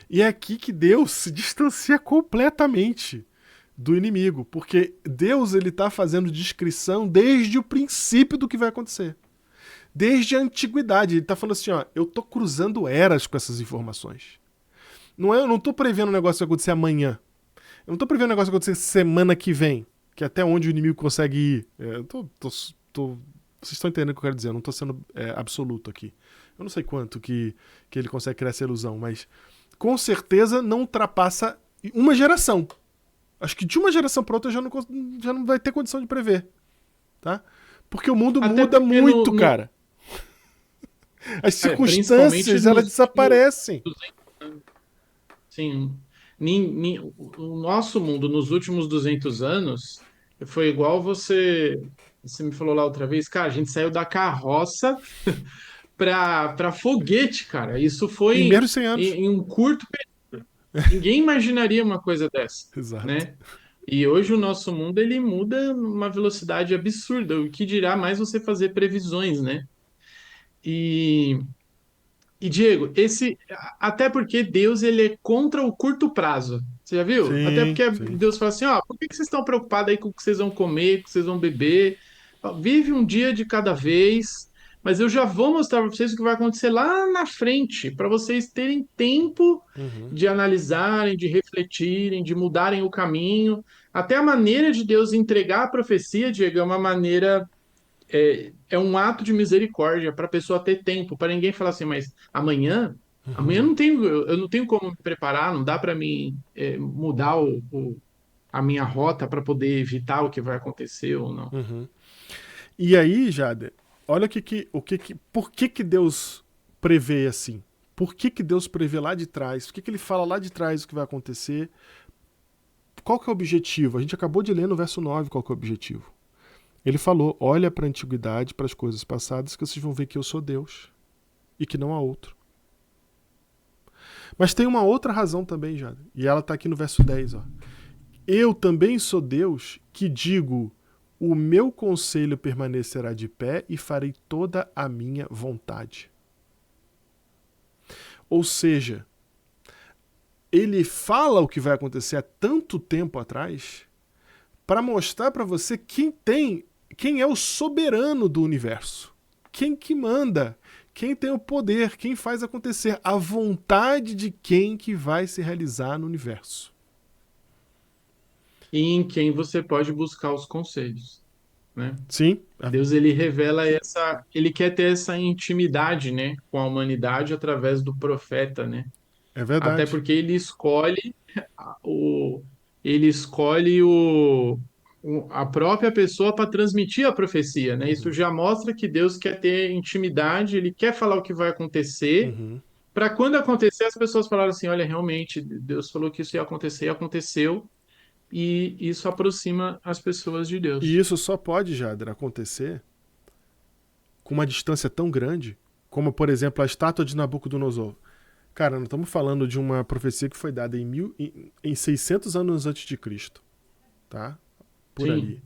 E é aqui que Deus se distancia completamente do inimigo, porque Deus ele está fazendo descrição desde o princípio do que vai acontecer. Desde a antiguidade, ele está falando assim, ó, eu estou cruzando eras com essas informações. Eu não estou prevendo um negócio que vai acontecer amanhã. Eu não estou prevendo um negócio que vai acontecer semana que vem, que é até onde o inimigo consegue ir. Vocês estão entendendo o que eu quero dizer, eu não estou sendo absoluto aqui. Eu não sei quanto que ele consegue criar essa ilusão, mas com certeza não ultrapassa uma geração. Acho que de uma geração para outra já não vai ter condição de prever, tá? Porque o mundo Até muda porque muito, cara. As principalmente circunstâncias, elas nos últimos desaparecem. 200 anos, sim, o nosso mundo nos últimos 200 anos foi igual você me falou lá outra vez, cara, a gente saiu da carroça para foguete, cara. Isso Em foi menos de 100 anos. em um curto período. Ninguém imaginaria uma coisa dessa, Exato. né? E hoje o nosso mundo ele muda numa velocidade absurda, o que dirá mais você fazer previsões, né? E, Diego, até porque Deus ele é contra o curto prazo. Você já viu? Até Sim, porque sim. Deus fala assim, ó, por que vocês estão preocupados aí com o que vocês vão comer, com o que vocês vão beber? Ó, vive um dia de cada vez, mas eu já vou mostrar para vocês o que vai acontecer lá na frente, para vocês terem tempo Uhum, de analisarem, de refletirem, de mudarem o caminho. Até a maneira de Deus entregar a profecia, Diego, é uma maneira é um ato de misericórdia para a pessoa ter tempo, para ninguém falar assim, mas amanhã uhum, eu não tenho como me preparar, não dá para mim mudar a minha rota para poder evitar o que vai acontecer ou não. uhum. E aí, Jade, olha por que Deus prevê assim? Por que Deus prevê lá de trás? Por que ele fala lá de trás o que vai acontecer? Qual que é o objetivo? A gente acabou de ler no verso 9 qual que é o objetivo. Ele falou: olha para a antiguidade, para as coisas passadas, que vocês vão ver que eu sou Deus e que não há outro. Mas tem uma outra razão também, Jade, e ela está aqui no verso 10. Ó. Eu também sou Deus que digo: o meu conselho permanecerá de pé e farei toda a minha vontade. Ou seja, ele fala o que vai acontecer há tanto tempo atrás para mostrar para você quem é o soberano do universo, quem que manda, quem tem o poder, quem faz acontecer, a vontade de quem que vai se realizar no universo. E em quem você pode buscar os conselhos, né? Sim, Deus ele revela ele quer ter essa intimidade, né, com a humanidade através do profeta, né? é Até verdade. porque o ele escolhe o a própria pessoa para transmitir a profecia, né? Isso Uhum. já mostra que Deus quer ter intimidade, ele quer falar o que vai acontecer, Uhum. para quando acontecer as pessoas falarem assim, olha, realmente Deus falou que isso ia acontecer, e aconteceu, e isso aproxima as pessoas de E Deus. isso só pode, Jader, acontecer com uma distância tão grande, como, por exemplo, a estátua de Nabucodonosor. Cara, nós estamos falando de uma profecia que foi dada em 600 anos antes de Cristo, tá? Por ali. Sim,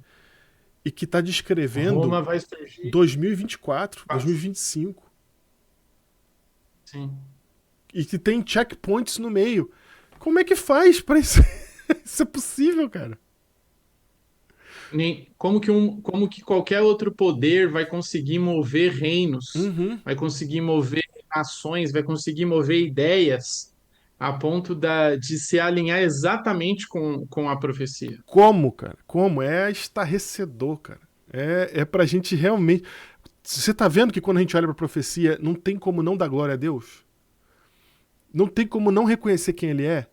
E que está descrevendo Roma vai surgir. 2024, 2025. Sim. E que tem checkpoints no meio. Como é que faz pra isso? Isso é possível, cara? Como que qualquer outro poder vai conseguir mover reinos, Uhum. vai conseguir mover nações, vai conseguir mover ideias a ponto de se alinhar exatamente com a profecia. Como, cara? Como? É estarrecedor, cara. É pra gente realmente. Você tá vendo que quando a gente olha pra profecia, não tem como não dar glória a Deus? Não tem como não reconhecer quem ele é?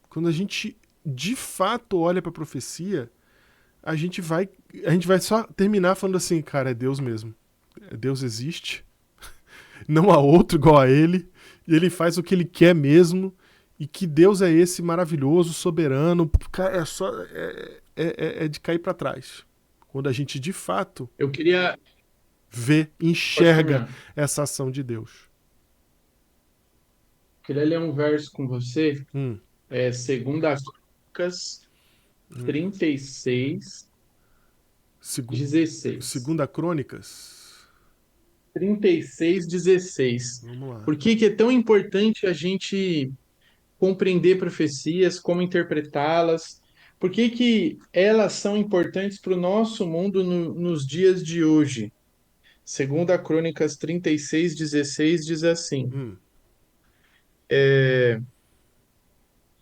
Quando a gente de fato olha pra profecia, a gente vai, a gente vai só terminar falando assim, cara, é Deus mesmo. Deus existe, não há outro igual a ele, e ele faz o que ele quer mesmo, e que Deus é esse maravilhoso, soberano. Cara, é de cair pra trás. Quando a gente de fato Eu queria, vê, pode enxerga terminar. essa ação de Deus. Queria ler um verso com você, Hum, 2 Crônicas hum. 36, Segu- 16. Segunda Crônicas. 36, 16. Vamos lá. Por que que é tão importante a gente compreender profecias, como interpretá-las? Por que que elas são importantes para o nosso mundo nos dias de hoje? Segunda Crônicas 36, 16 diz assim: Hum,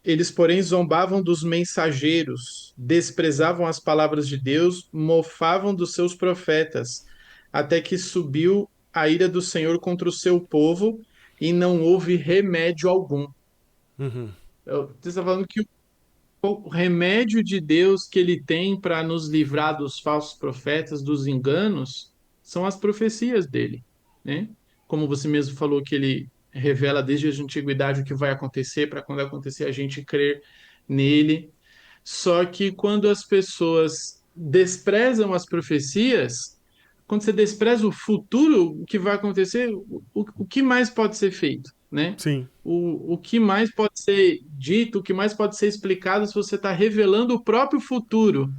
Eles, porém, zombavam dos mensageiros, desprezavam as palavras de Deus, mofavam dos seus profetas, até que subiu a ira do Senhor contra o seu povo e não houve remédio algum. uhum. Você está falando que o remédio de Deus que ele tem para nos livrar dos falsos profetas, dos enganos, são as profecias dele, né? Como você mesmo falou que ele revela desde a antiguidade o que vai acontecer para quando acontecer a gente crer nele. Só que quando as pessoas desprezam as profecias, quando você despreza o futuro, o que vai acontecer, o que mais pode ser feito, né? Sim. O que mais pode ser dito, o que mais pode ser explicado se você está revelando o próprio futuro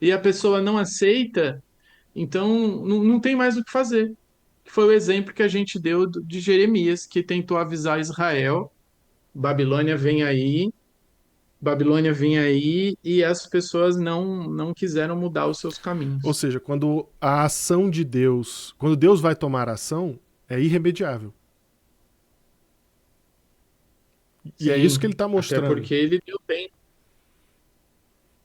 e a pessoa não aceita, então não tem mais o que fazer. Foi o exemplo que a gente deu de Jeremias, que tentou avisar Israel, Babilônia vem aí, Babilônia vem aí, e as pessoas não quiseram mudar os seus Ou caminhos. seja, quando a ação de Deus, quando Deus vai tomar ação, é irremediável. E é isso que ele Sim, está até mostrando. porque ele deu tempo.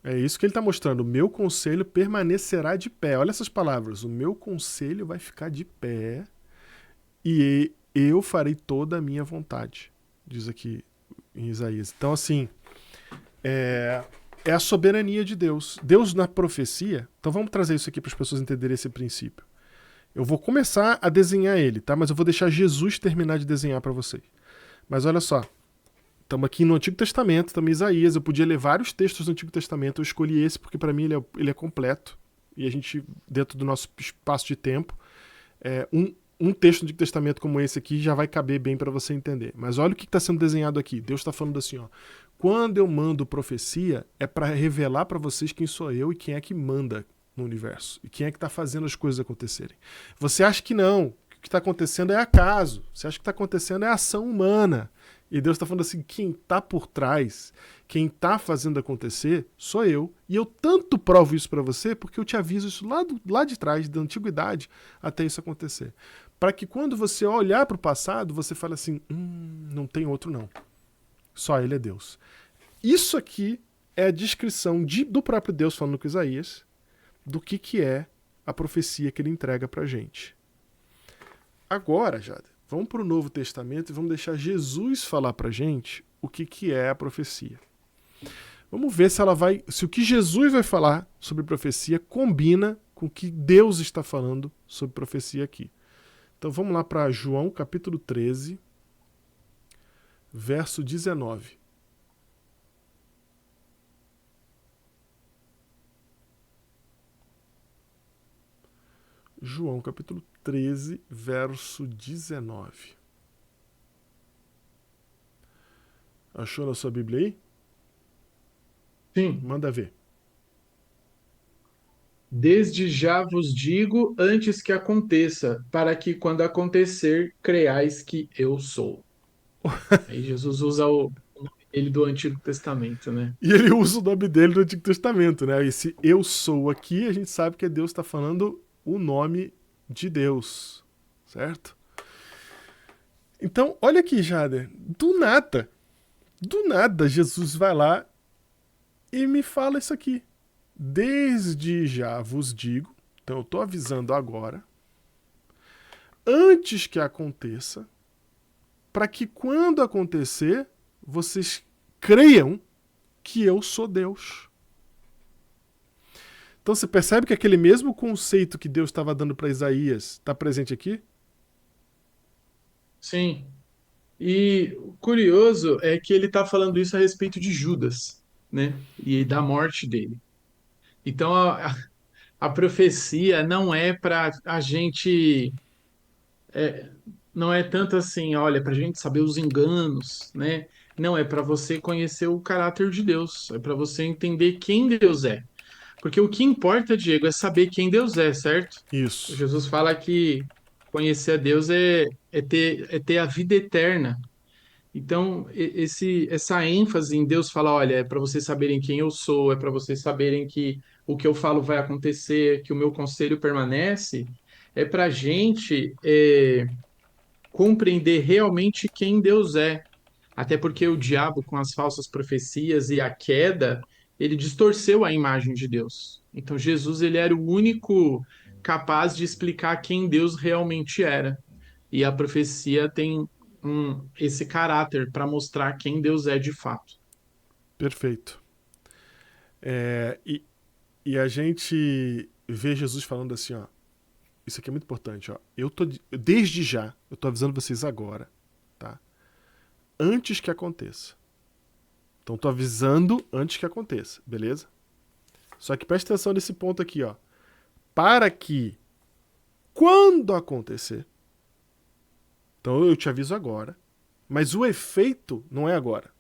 É isso que ele está mostrando. O meu conselho permanecerá de pé. Olha essas palavras. O meu conselho vai ficar de pé e eu farei toda a minha vontade. Diz aqui em Isaías. Então, assim, é, é a soberania de Deus. Deus na profecia. Então, vamos trazer isso aqui para as pessoas entenderem esse princípio. Eu vou começar a desenhar ele, tá? Mas eu vou deixar Jesus terminar de desenhar para vocês. Mas olha só. Estamos aqui no Antigo Testamento, estamos em Isaías. Eu podia ler vários textos do Antigo Testamento. Eu escolhi esse porque para mim ele é completo. E a gente, dentro do nosso espaço de tempo, um texto do Antigo Testamento como esse aqui já vai caber bem para você entender. Mas olha o que está sendo desenhado aqui. Deus está falando assim, ó. Quando eu mando profecia, é para revelar para vocês quem sou eu e quem é que manda no universo. E quem é que está fazendo as coisas acontecerem. Você acha que não. Que o que está acontecendo é acaso. Você acha que está acontecendo é ação humana. E Deus está falando assim: quem está por trás, quem está fazendo acontecer, sou eu. E eu tanto provo isso para você porque eu te aviso isso lá de trás, da antiguidade, até isso acontecer. Para que quando você olhar para o passado, você fale assim: não tem outro não. Só ele é Deus. Isso aqui é a descrição do próprio Deus falando com Isaías do que é a profecia que ele entrega para a gente. Agora, Jada, vamos para o Novo Testamento e vamos deixar Jesus falar para a gente o que é a profecia. Vamos ver se o que Jesus vai falar sobre profecia combina com o que Deus está falando sobre profecia aqui. Então vamos lá para João capítulo 13, verso 19. João capítulo 13, verso 19. Achou na sua Bíblia aí? Sim. Manda ver. Desde já vos digo antes que aconteça, para que quando acontecer, creiais que eu sou. Aí Jesus usa o nome dele do Antigo Testamento, né? E ele usa o nome dele do Antigo Testamento, né? Esse eu sou aqui, a gente sabe que Deus está falando o nome de Deus, certo? Então, olha aqui, Jader, do nada, Jesus vai lá e me fala isso aqui. Desde já vos digo, então eu estou avisando agora, antes que aconteça, para que quando acontecer, vocês creiam que eu sou Deus. Então você percebe que aquele mesmo conceito que Deus estava dando para Isaías está presente aqui? Sim. E o curioso é que ele está falando isso a respeito de Judas, né? E da morte dele. Então a profecia não é para a gente, é, não é tanto assim, olha, para a gente saber os enganos, né? Não, é para você conhecer o caráter de Deus, é para você entender quem Deus é. Porque o que importa, Diego, é saber quem Deus é, certo? Isso. Jesus fala que conhecer a Deus é ter a vida eterna. Então, essa ênfase em Deus falar, olha, é para vocês saberem quem eu sou, é para vocês saberem que o que eu falo vai acontecer, que o meu conselho permanece, é para a gente compreender realmente quem Deus é. Até porque o diabo, com as falsas profecias e a queda, ele distorceu a imagem de Deus. Então, Jesus, ele era o único capaz de explicar quem Deus realmente era. E a profecia tem esse caráter para mostrar quem Deus é de fato. Perfeito. É, e a gente vê Jesus falando assim, ó. Isso aqui é muito importante, ó. Desde já, eu tô avisando vocês agora, tá? Antes que aconteça. Então tô avisando antes que aconteça, beleza? Só que presta atenção nesse ponto aqui, ó. Para que quando acontecer, então eu te aviso agora, mas o efeito não é agora.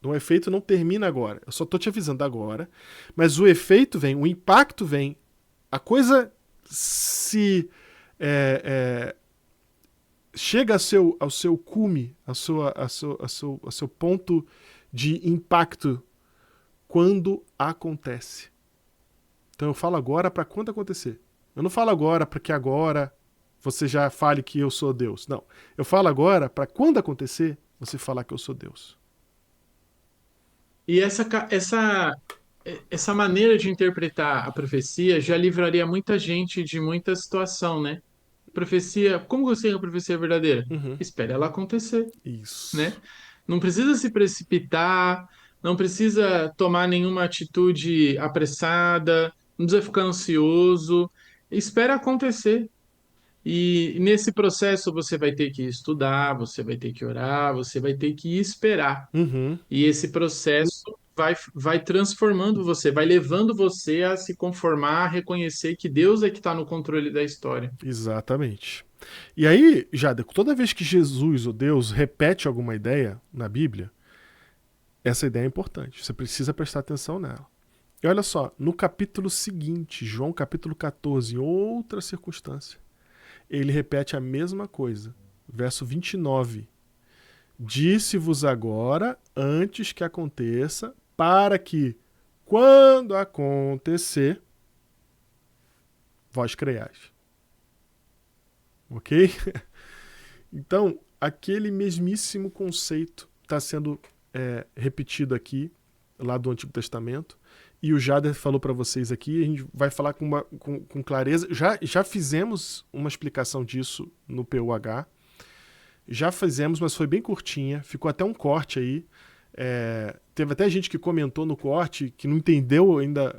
O efeito não termina agora. Eu só tô te avisando agora, mas o efeito vem, o impacto vem, a coisa se chega ao seu cume, ao seu ponto de impacto quando acontece. Então eu falo agora para quando acontecer. Eu não falo agora para que agora você já fale que eu sou Deus. Não. Eu falo agora para quando acontecer, você falar que eu sou Deus. E essa maneira de interpretar a profecia já livraria muita gente de muita situação, né? Profecia, como você é a profecia verdadeira? Uhum. Espere ela acontecer, Isso. né? Não precisa se precipitar, não precisa tomar nenhuma atitude apressada, não precisa ficar ansioso. Espera acontecer. E nesse processo você vai ter que estudar, você vai ter que orar, você vai ter que esperar. Uhum. E esse processo vai transformando você, vai levando você a se conformar, a reconhecer que Deus é que está no controle da história. Exatamente. E aí, Jada, toda vez que Jesus ou Deus repete alguma ideia na Bíblia, essa ideia é importante. Você precisa prestar atenção nela. E olha só, no capítulo seguinte, João capítulo 14, em outra circunstância, ele repete a mesma coisa. Verso 29. Disse-vos agora, antes que aconteça, para que, quando acontecer, vós creiais. Ok? Então, aquele mesmíssimo conceito está sendo repetido aqui, lá do Antigo Testamento, e o Jader falou para vocês aqui, a gente vai falar com clareza. Já fizemos uma explicação disso no PUH, já fizemos, mas foi bem curtinha, ficou até um corte aí teve até gente que comentou no corte que não entendeu ainda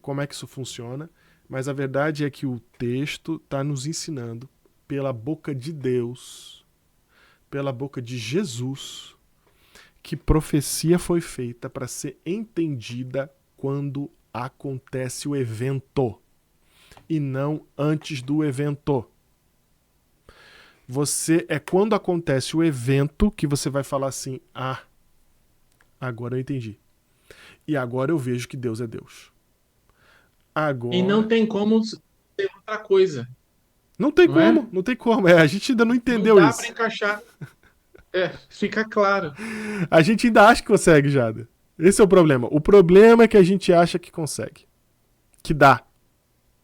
como é que isso funciona, mas a verdade é que o texto está nos ensinando pela boca de Deus, pela boca de Jesus, que profecia foi feita para ser entendida quando acontece o evento e não antes do evento. É quando acontece o evento que você vai falar assim: ah, agora eu entendi. E agora eu vejo que Deus é Deus. E não Agora. tem como ser outra coisa, Não tem não é? como, não tem como. A gente ainda não Não entendeu dá para isso. encaixar. Fica claro. A gente ainda acha que consegue, Jada. Esse é o problema. O problema é que a gente acha que consegue. Que dá.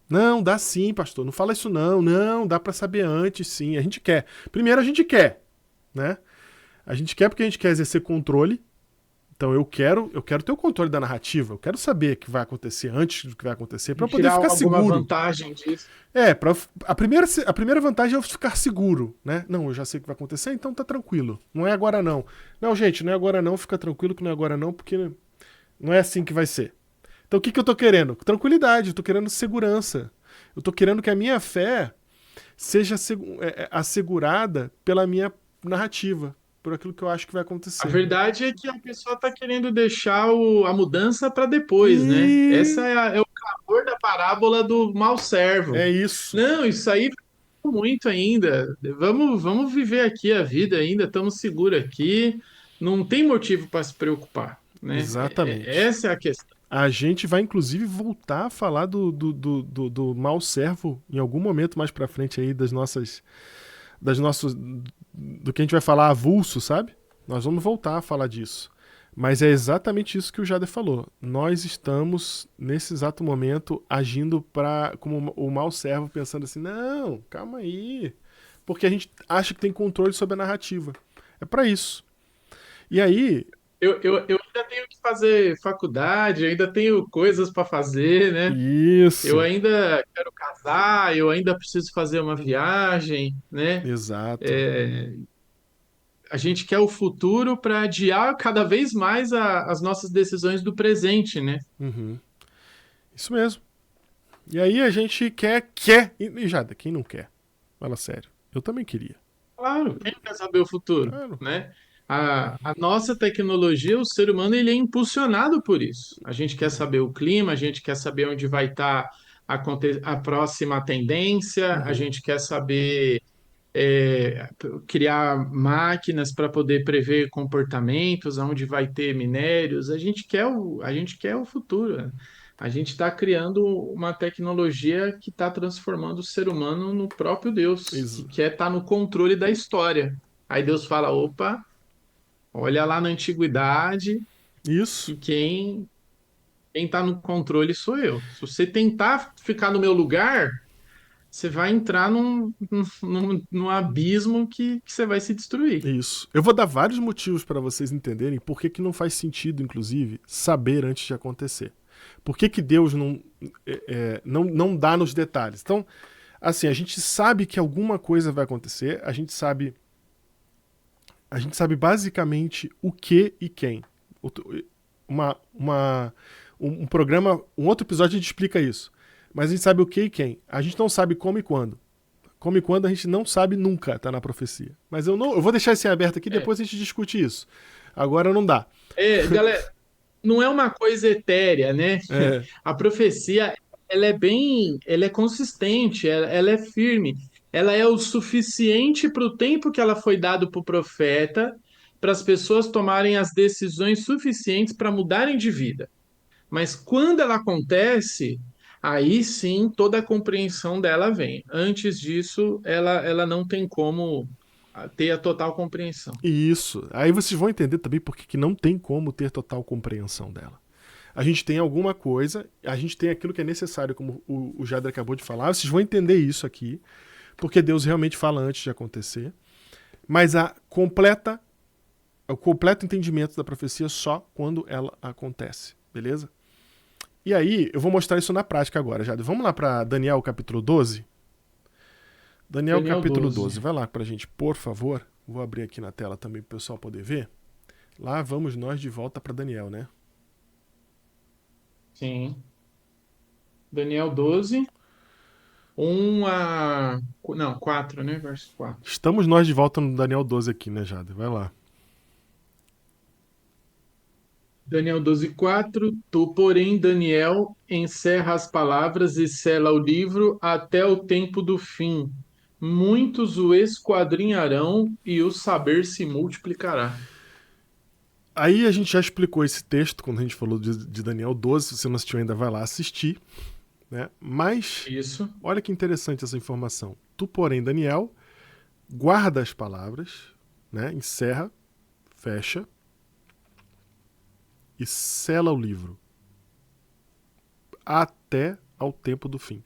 Não, dá sim, pastor. Não fala isso não. Não, dá pra saber antes, sim. A gente quer. Primeiro a gente quer, né? A gente quer porque a gente quer exercer controle. Então eu quero ter o controle da narrativa. Eu quero saber o que vai acontecer antes do que vai acontecer pra eu poder Tirar ficar alguma seguro. vantagem disso. A primeira vantagem é eu ficar seguro, né? Não, eu já sei o que vai acontecer, então tá tranquilo. Não é agora não. Não, gente, não é agora não, fica tranquilo que não é agora não, porque não é assim que vai ser. Então o que eu tô querendo? Tranquilidade, eu tô querendo segurança. Eu tô querendo que a minha fé seja assegurada pela minha narrativa, por aquilo que eu acho que vai A acontecer. verdade é que a pessoa está querendo deixar a mudança para depois, né? E É o clamor da parábola do mau servo. é isso. Não, isso aí muito ainda. Vamos viver aqui a vida ainda, estamos seguros aqui. Não tem motivo para se preocupar, né? Exatamente. Essa é a questão. A gente vai, inclusive, voltar a falar do mau servo em algum momento mais pra frente aí do que a gente vai falar avulso, sabe? Nós vamos voltar a falar disso. Mas é exatamente isso que o Jader falou. Nós estamos, nesse exato momento, agindo como o mau servo, pensando assim, não, calma aí. Porque a gente acha que tem controle sobre a narrativa. É pra isso. E aí, Eu ainda tenho que fazer faculdade, eu ainda tenho coisas para fazer, né? Eu isso. ainda quero casar, eu ainda preciso fazer uma viagem, né? Exato. É, a gente quer o futuro para adiar cada vez mais as nossas decisões do presente, né? Uhum. Isso mesmo. E aí a gente quer. E Jada, quem não quer? Fala sério. Eu também queria. Claro, quem quer saber o futuro, Claro. né? A nossa tecnologia, o ser humano, ele é impulsionado por isso. A gente quer saber o clima, a gente quer saber onde vai estar a próxima tendência, a Uhum. gente quer saber criar máquinas para poder prever comportamentos, onde vai ter minérios. A gente quer o futuro, né? A gente está criando uma tecnologia que está transformando o ser humano no próprio Deus, que Ex- quer estar no controle da história. Aí Deus fala: opa, olha lá na antiguidade Isso. que quem está no controle sou eu. Se você tentar ficar no meu lugar, você vai entrar num abismo que você vai se destruir. Isso. Eu vou dar vários motivos para vocês entenderem por que não faz sentido, inclusive, saber antes de acontecer. Por que Deus não dá nos detalhes? Então, assim, a gente sabe que alguma coisa vai acontecer, a gente sabe basicamente o que e quem. Uma, uma, um programa, um outro episódio a gente explica isso. Mas a gente sabe o que e quem. A gente não sabe como e quando. Como e quando a gente não sabe nunca, tá na profecia. Mas eu vou deixar esse aberto aqui, É, depois a gente discute isso. Agora não dá. galera, não é uma coisa etérea, né? É, A profecia, ela é consistente, ela é firme, ela é o suficiente para o tempo que ela foi dado para o profeta, para as pessoas tomarem as decisões suficientes para mudarem de vida. Mas quando ela acontece, aí sim toda a compreensão dela vem. Antes disso, ela não tem como ter a total compreensão. isso. Aí vocês vão entender também por que não tem como ter total compreensão dela. A gente tem alguma coisa, a gente tem aquilo que é necessário, como o Jader acabou de falar. Vocês vão entender isso aqui, porque Deus realmente fala antes de acontecer. Mas o completo entendimento da profecia só quando ela acontece, beleza? E aí, eu vou mostrar isso na prática agora, Jader. Vamos lá para Daniel capítulo 12? Daniel Daniel capítulo 12. 12. Vai lá pra gente, por favor. Vou abrir aqui na tela também pro pessoal poder ver. Lá vamos nós de volta para Daniel, né? Sim. Daniel 12, 1 a. Não, 4, né? Verso 4. Estamos nós de volta no Daniel 12 aqui, né, Jada? Vai lá. Daniel 12, 4. Tu, porém, Daniel, encerra as palavras e sela o livro até o tempo do fim. Muitos o esquadrinharão e o saber se multiplicará. Aí a gente já explicou esse texto quando a gente falou de Daniel 12. Se você não assistiu ainda, vai lá assistir, né? Mas Isso. olha que interessante essa informação. Tu, porém, Daniel, guarda as palavras, né? Encerra, fecha e sela o livro até ao tempo do fim.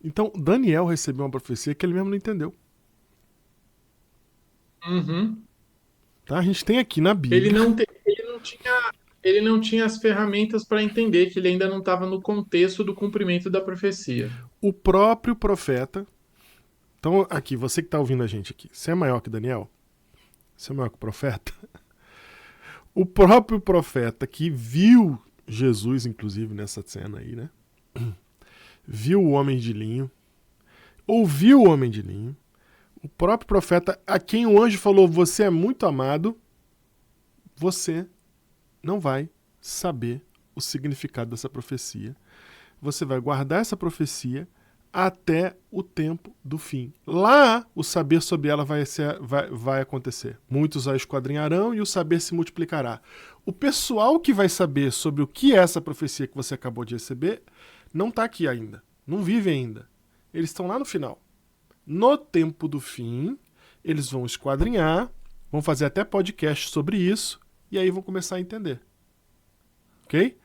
Então, Daniel recebeu uma profecia que ele mesmo não entendeu. Uhum. Tá? A gente tem aqui na Ele Bíblia. não, ele não tinha as ferramentas para entender que ele ainda não estava no contexto do cumprimento da profecia. O próprio profeta. Então, aqui, você que está ouvindo a gente aqui, você é maior que Daniel? Você é maior que o profeta? O próprio profeta que viu Jesus, inclusive, nessa cena aí, né? Viu o homem de linho, ouviu o homem de linho. O próprio profeta, a quem o anjo falou: Você é muito amado, você não vai saber o significado dessa profecia. Você vai guardar essa profecia até o tempo do fim. Lá, o saber sobre ela vai acontecer. Muitos a esquadrinharão e o saber se multiplicará. O pessoal que vai saber sobre o que é essa profecia que você acabou de receber não está aqui ainda. Não vive ainda. Eles estão lá no final. No tempo do fim, eles vão esquadrinhar, vão fazer até podcast sobre isso, e aí vão começar a entender. Ok?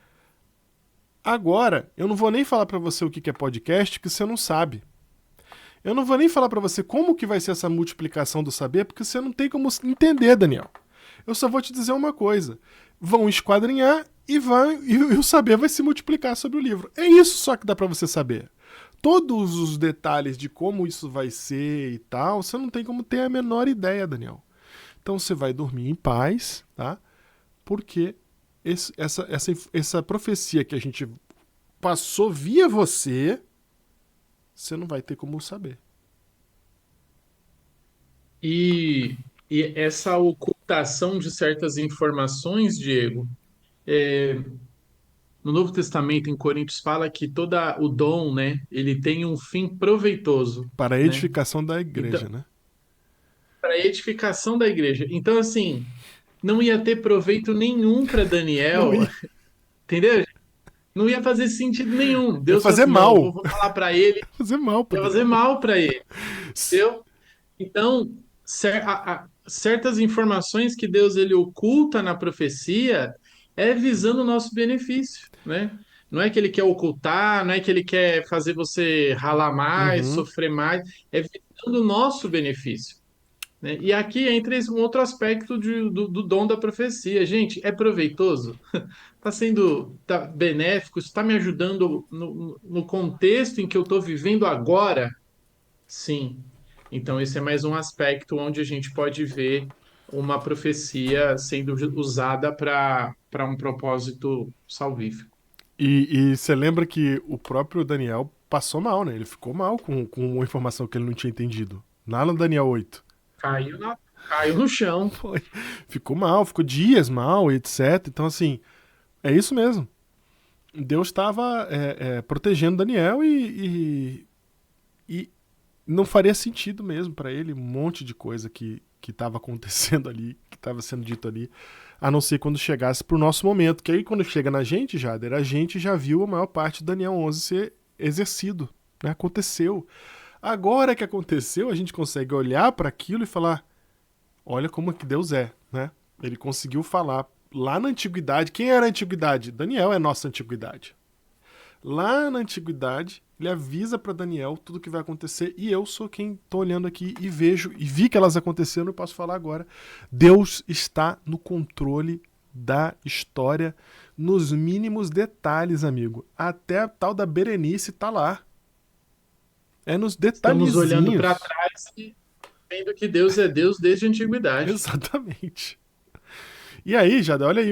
Agora, eu não vou nem falar para você o que é podcast, que você não sabe. Eu não vou nem falar para você como que vai ser essa multiplicação do saber, porque você não tem como entender, Daniel. Eu só vou te dizer uma coisa. Vão esquadrinhar e o saber vai se multiplicar sobre o livro. É isso só que dá para você saber. Todos os detalhes de como isso vai ser e tal, você não tem como ter a menor ideia, Daniel. Então você vai dormir em paz, tá? Porque essa profecia que a gente passou via você, você não vai ter como saber. E essa ocultação de certas informações, Diego, é, no Novo Testamento, em Coríntios, fala que todo o dom, né, ele tem um fim proveitoso, Para a né? edificação da Então, igreja, né? para a edificação da igreja. Então, assim, não ia ter proveito nenhum para Não Daniel, ia, entendeu? Não ia fazer sentido nenhum. ia Deus falou fazer assim: não, mal. vou falar para ele, Ia fazer mal para ia fazer Daniel. mal para ele, entendeu? Então, certas informações que Deus ele oculta na profecia é visando o nosso benefício, né? Não é que ele quer ocultar, não é que ele quer fazer você ralar mais, Uhum. sofrer mais, é visando o nosso benefício, né? E aqui entra esse um outro aspecto do dom da profecia. Gente, é proveitoso? Está sendo benéfico? Está me ajudando no contexto em que eu estou vivendo agora? Sim. Então, esse é mais um aspecto onde a gente pode ver uma profecia sendo usada para um propósito salvífico. E você lembra que o próprio Daniel passou mal, né? Ele ficou mal com uma informação que ele não tinha entendido. Lá no Daniel 8. Caiu no chão. Foi. Ficou mal, ficou dias mal, etc. Então, assim, é isso mesmo. Deus estava protegendo Daniel e não faria sentido mesmo para ele um monte de coisa que estava acontecendo ali, que estava sendo dito ali, a não ser quando chegasse para o nosso momento. Que aí, quando chega na gente, Jader, a gente já viu a maior parte de Daniel 11 ser exercido. Né? Aconteceu. Agora que aconteceu, a gente consegue olhar para aquilo e falar: olha como que Deus é. Né? Ele conseguiu falar lá na antiguidade. Quem era a antiguidade? Daniel é a nossa antiguidade. Lá na antiguidade, ele avisa para Daniel tudo o que vai acontecer e eu sou quem tô olhando aqui e vejo e vi que elas aconteceram e posso falar agora. Deus está no controle da história nos mínimos detalhes, amigo. Até a tal da Berenice tá lá. É nos Estamos olhando para detalhezinhos. trás e vendo que Deus é Deus desde a antiguidade. Exatamente. E aí, Jada, olha aí,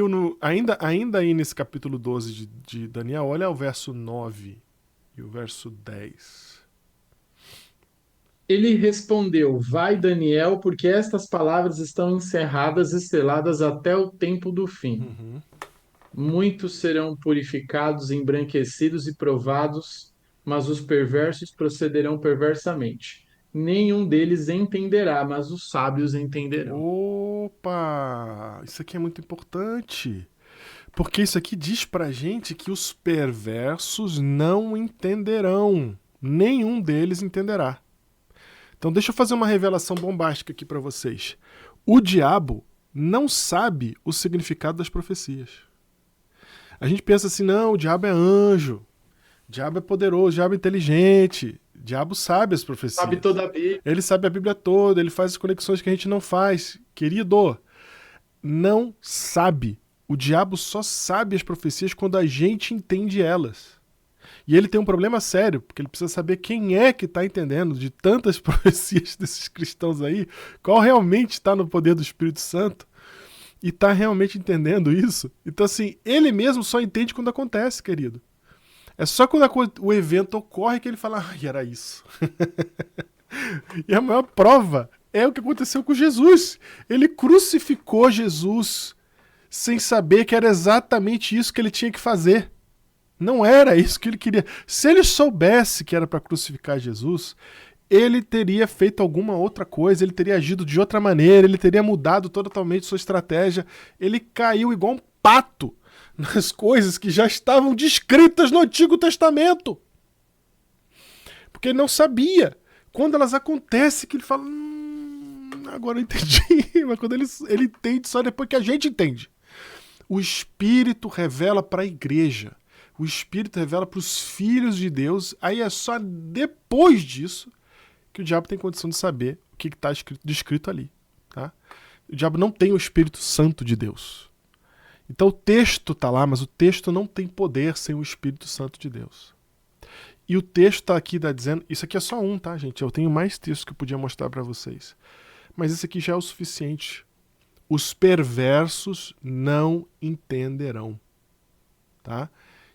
ainda aí nesse capítulo 12 de Daniel, olha o verso 9 e o verso 10. Ele respondeu: Vai, Daniel, porque estas palavras estão encerradas e seladas até o tempo do fim. Uhum. Muitos serão purificados, embranquecidos e provados, mas os perversos procederão perversamente. Nenhum deles entenderá, mas os sábios entenderão. Opa! Isso aqui é muito importante. Porque isso aqui diz pra gente que os perversos não entenderão. Nenhum deles entenderá. Então deixa eu fazer uma revelação bombástica aqui pra vocês. O diabo não sabe o significado das profecias. A gente pensa assim, não, o diabo é anjo, o diabo é poderoso, o diabo é inteligente, o diabo sabe as Sabe profecias. toda a Bíblia. Ele sabe a Bíblia toda, ele faz as conexões que a gente não faz. Querido, não sabe. O diabo só sabe as profecias quando a gente entende elas. E ele tem um problema sério, porque ele precisa saber quem é que está entendendo de tantas profecias desses cristãos aí, qual realmente está no poder do Espírito Santo e está realmente entendendo isso. Então, assim, ele mesmo só entende quando acontece, querido. É só quando o evento ocorre que ele fala, ai, era isso. E a maior prova é o que aconteceu com Jesus. Ele crucificou Jesus sem saber que era exatamente isso que ele tinha que fazer. Não era isso que ele queria. Se ele soubesse que era para crucificar Jesus, ele teria feito alguma outra coisa, ele teria agido de outra maneira, ele teria mudado totalmente sua estratégia. Ele caiu igual um pato nas coisas que já estavam descritas no Antigo Testamento. Porque ele não sabia. Quando elas acontecem, que ele fala, agora eu entendi. Mas quando ele entende só depois que a gente entende. O Espírito revela para a igreja. O Espírito revela para os filhos de Deus. Aí é só depois disso que o diabo tem condição de saber o que está descrito ali. Tá? O diabo não tem o Espírito Santo de Deus. Então o texto está lá, mas o texto não tem poder sem o Espírito Santo de Deus. E o texto está aqui dizendo... Isso aqui é só um, tá, gente? Eu tenho mais textos que eu podia mostrar para vocês. Mas esse aqui já é o suficiente. Os perversos não entenderão. Tá?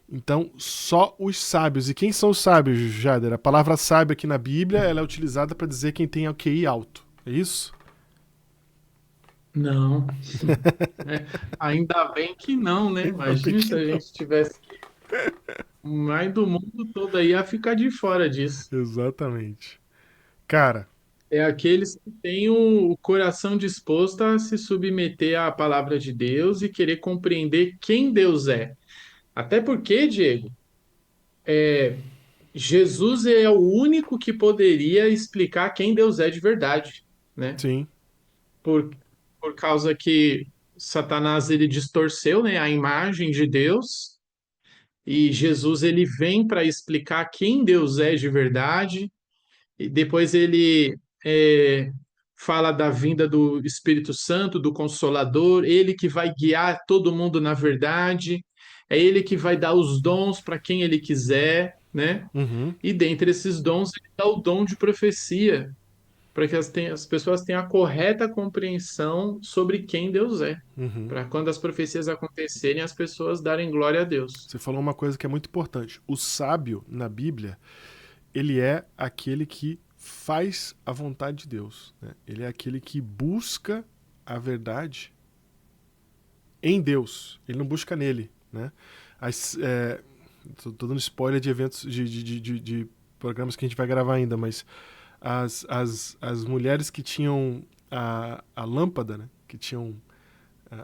Então, só os sábios. E quem são os sábios, Jader? A palavra sábio aqui na Bíblia ela é utilizada para dizer quem tem o QI alto. É isso? Não. Ainda bem que não, né? Ainda bem Imagina que se a não. gente tivesse mais do mundo todo aí a ficar de fora disso. Exatamente. Cara, É aqueles que têm o coração disposto a se submeter à palavra de Deus e querer compreender quem Deus é. Até porque, Diego, Jesus é o único que poderia explicar quem Deus é de verdade, né? sim. Por, por causa que Satanás ele distorceu, né, a imagem de Deus e Jesus ele vem para explicar quem Deus é de verdade. E depois ele fala da vinda do Espírito Santo, do Consolador, ele que vai guiar todo mundo na verdade, é ele que vai dar os dons para quem ele quiser, né? Uhum, E dentre esses dons, ele dá o dom de profecia, para que as pessoas tenham a correta compreensão sobre quem Deus é, uhum. para quando as profecias acontecerem, as pessoas darem glória a Deus. Você falou uma coisa que é muito importante. O sábio, na Bíblia, ele é aquele que faz a vontade de Deus. Né? Ele é aquele que busca a verdade em Deus. Ele não busca nele. Né? Tô dando spoiler de eventos, de programas que a gente vai gravar ainda, mas as mulheres que tinham a lâmpada, né? Que tinham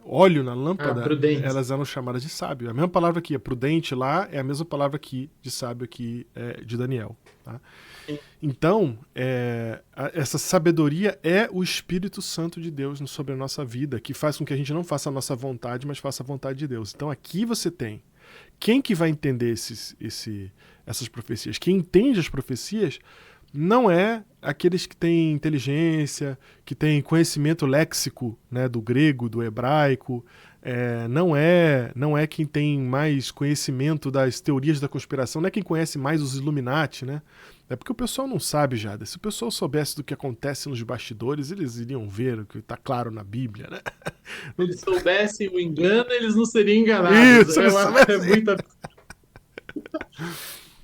óleo na Ah, lâmpada, prudentes. elas eram chamadas de sábio. A mesma palavra aqui, é prudente lá, é a mesma palavra aqui de sábio aqui de Daniel. Tá? Então, essa sabedoria é o Espírito Santo de Deus sobre a nossa vida, que faz com que a gente não faça a nossa vontade, mas faça a vontade de Deus. Então aqui você tem. Quem que vai entender essas profecias? Quem entende as profecias não é aqueles que têm inteligência, que têm conhecimento léxico, né, do grego, do hebraico, não é quem tem mais conhecimento das teorias da conspiração, não é quem conhece mais os Illuminati, né? É porque o pessoal não sabe, Jada. Se o pessoal soubesse do que acontece nos bastidores, eles iriam ver o que está claro na Bíblia, né? Se eles soubessem o engano, eles não seriam enganados. Isso, Eu eles acho que é soubessem. muito.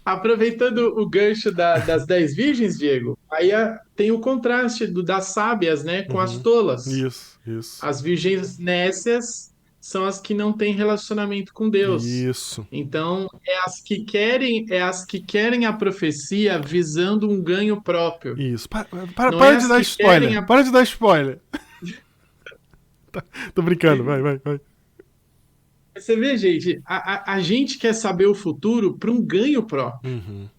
Aproveitando o gancho das 10 virgens, Diego, aí tem o contraste das sábias, né, com as Uhum. tolas. Isso. As virgens nécias são as que não têm relacionamento com Deus. Isso. Então, é as que querem a profecia visando um ganho próprio. Isso. Não é Para de as dar que querem spoiler. a... Para de dar spoiler. Tô brincando, vai. Você vê, gente, a gente quer saber o futuro para um ganho próprio. Uhum.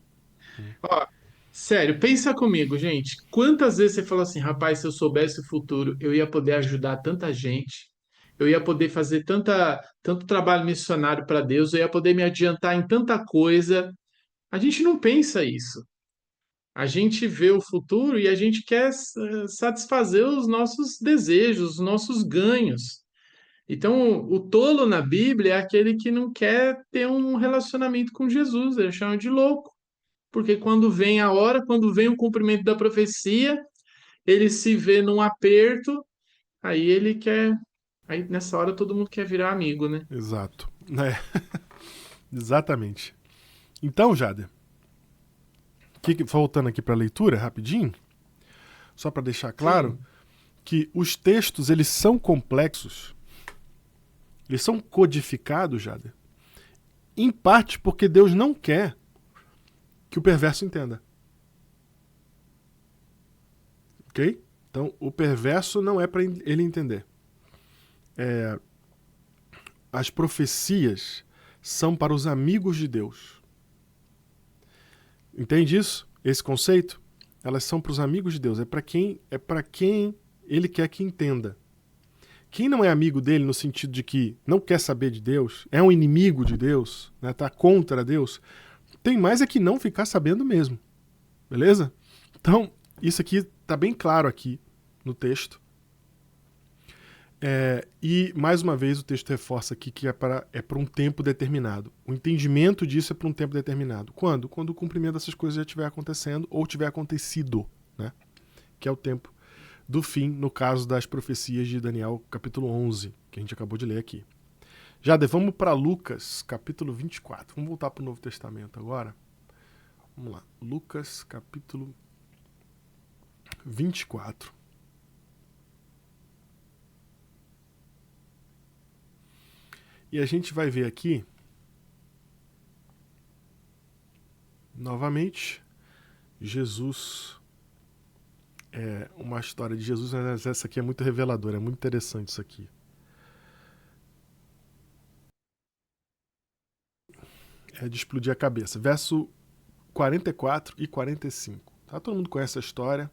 Ó, sério, pensa comigo, gente. Quantas vezes você falou assim, rapaz, se eu soubesse o futuro, eu ia poder ajudar tanta gente, eu ia poder fazer tanto trabalho missionário para Deus, eu ia poder me adiantar em tanta coisa. A gente não pensa isso. A gente vê o futuro e a gente quer satisfazer os nossos desejos, os nossos ganhos. Então, o tolo na Bíblia é aquele que não quer ter um relacionamento com Jesus, ele chama de louco. Porque quando vem a hora, quando vem o cumprimento da profecia, ele se vê num aperto, aí ele quer. Aí nessa hora todo mundo quer virar amigo, né? Exato. É, exatamente. Então, Jader, voltando aqui para a leitura, rapidinho, só para deixar claro Sim. que os textos, eles são complexos, eles são codificados, Jader, em parte porque Deus não quer que o perverso entenda. Ok? Então, o perverso não é para ele entender. As profecias são para os amigos de Deus. Entende isso? Esse conceito? Elas são para os amigos de Deus. É para quem ele quer que entenda. Quem não é amigo dele no sentido de que não quer saber de Deus, é um inimigo de Deus, né, tá contra Deus, tem mais é que não ficar sabendo mesmo. Beleza? Então, isso aqui tá bem claro aqui no texto. E, mais uma vez, o texto reforça aqui que é para um tempo determinado. O entendimento disso é para um tempo determinado. Quando? Quando o cumprimento dessas coisas já estiver acontecendo ou tiver acontecido, né? Que é o tempo do fim, no caso das profecias de Daniel, capítulo 11, que a gente acabou de ler aqui. Jade, vamos para Lucas, capítulo 24. Vamos voltar para o Novo Testamento agora. Vamos lá. Lucas, capítulo 24. E a gente vai ver aqui, novamente, Jesus. Uma história de Jesus, mas essa aqui é muito reveladora, é muito interessante isso aqui. É de explodir a cabeça. Verso 44 e 45. Tá? Todo mundo conhece a história.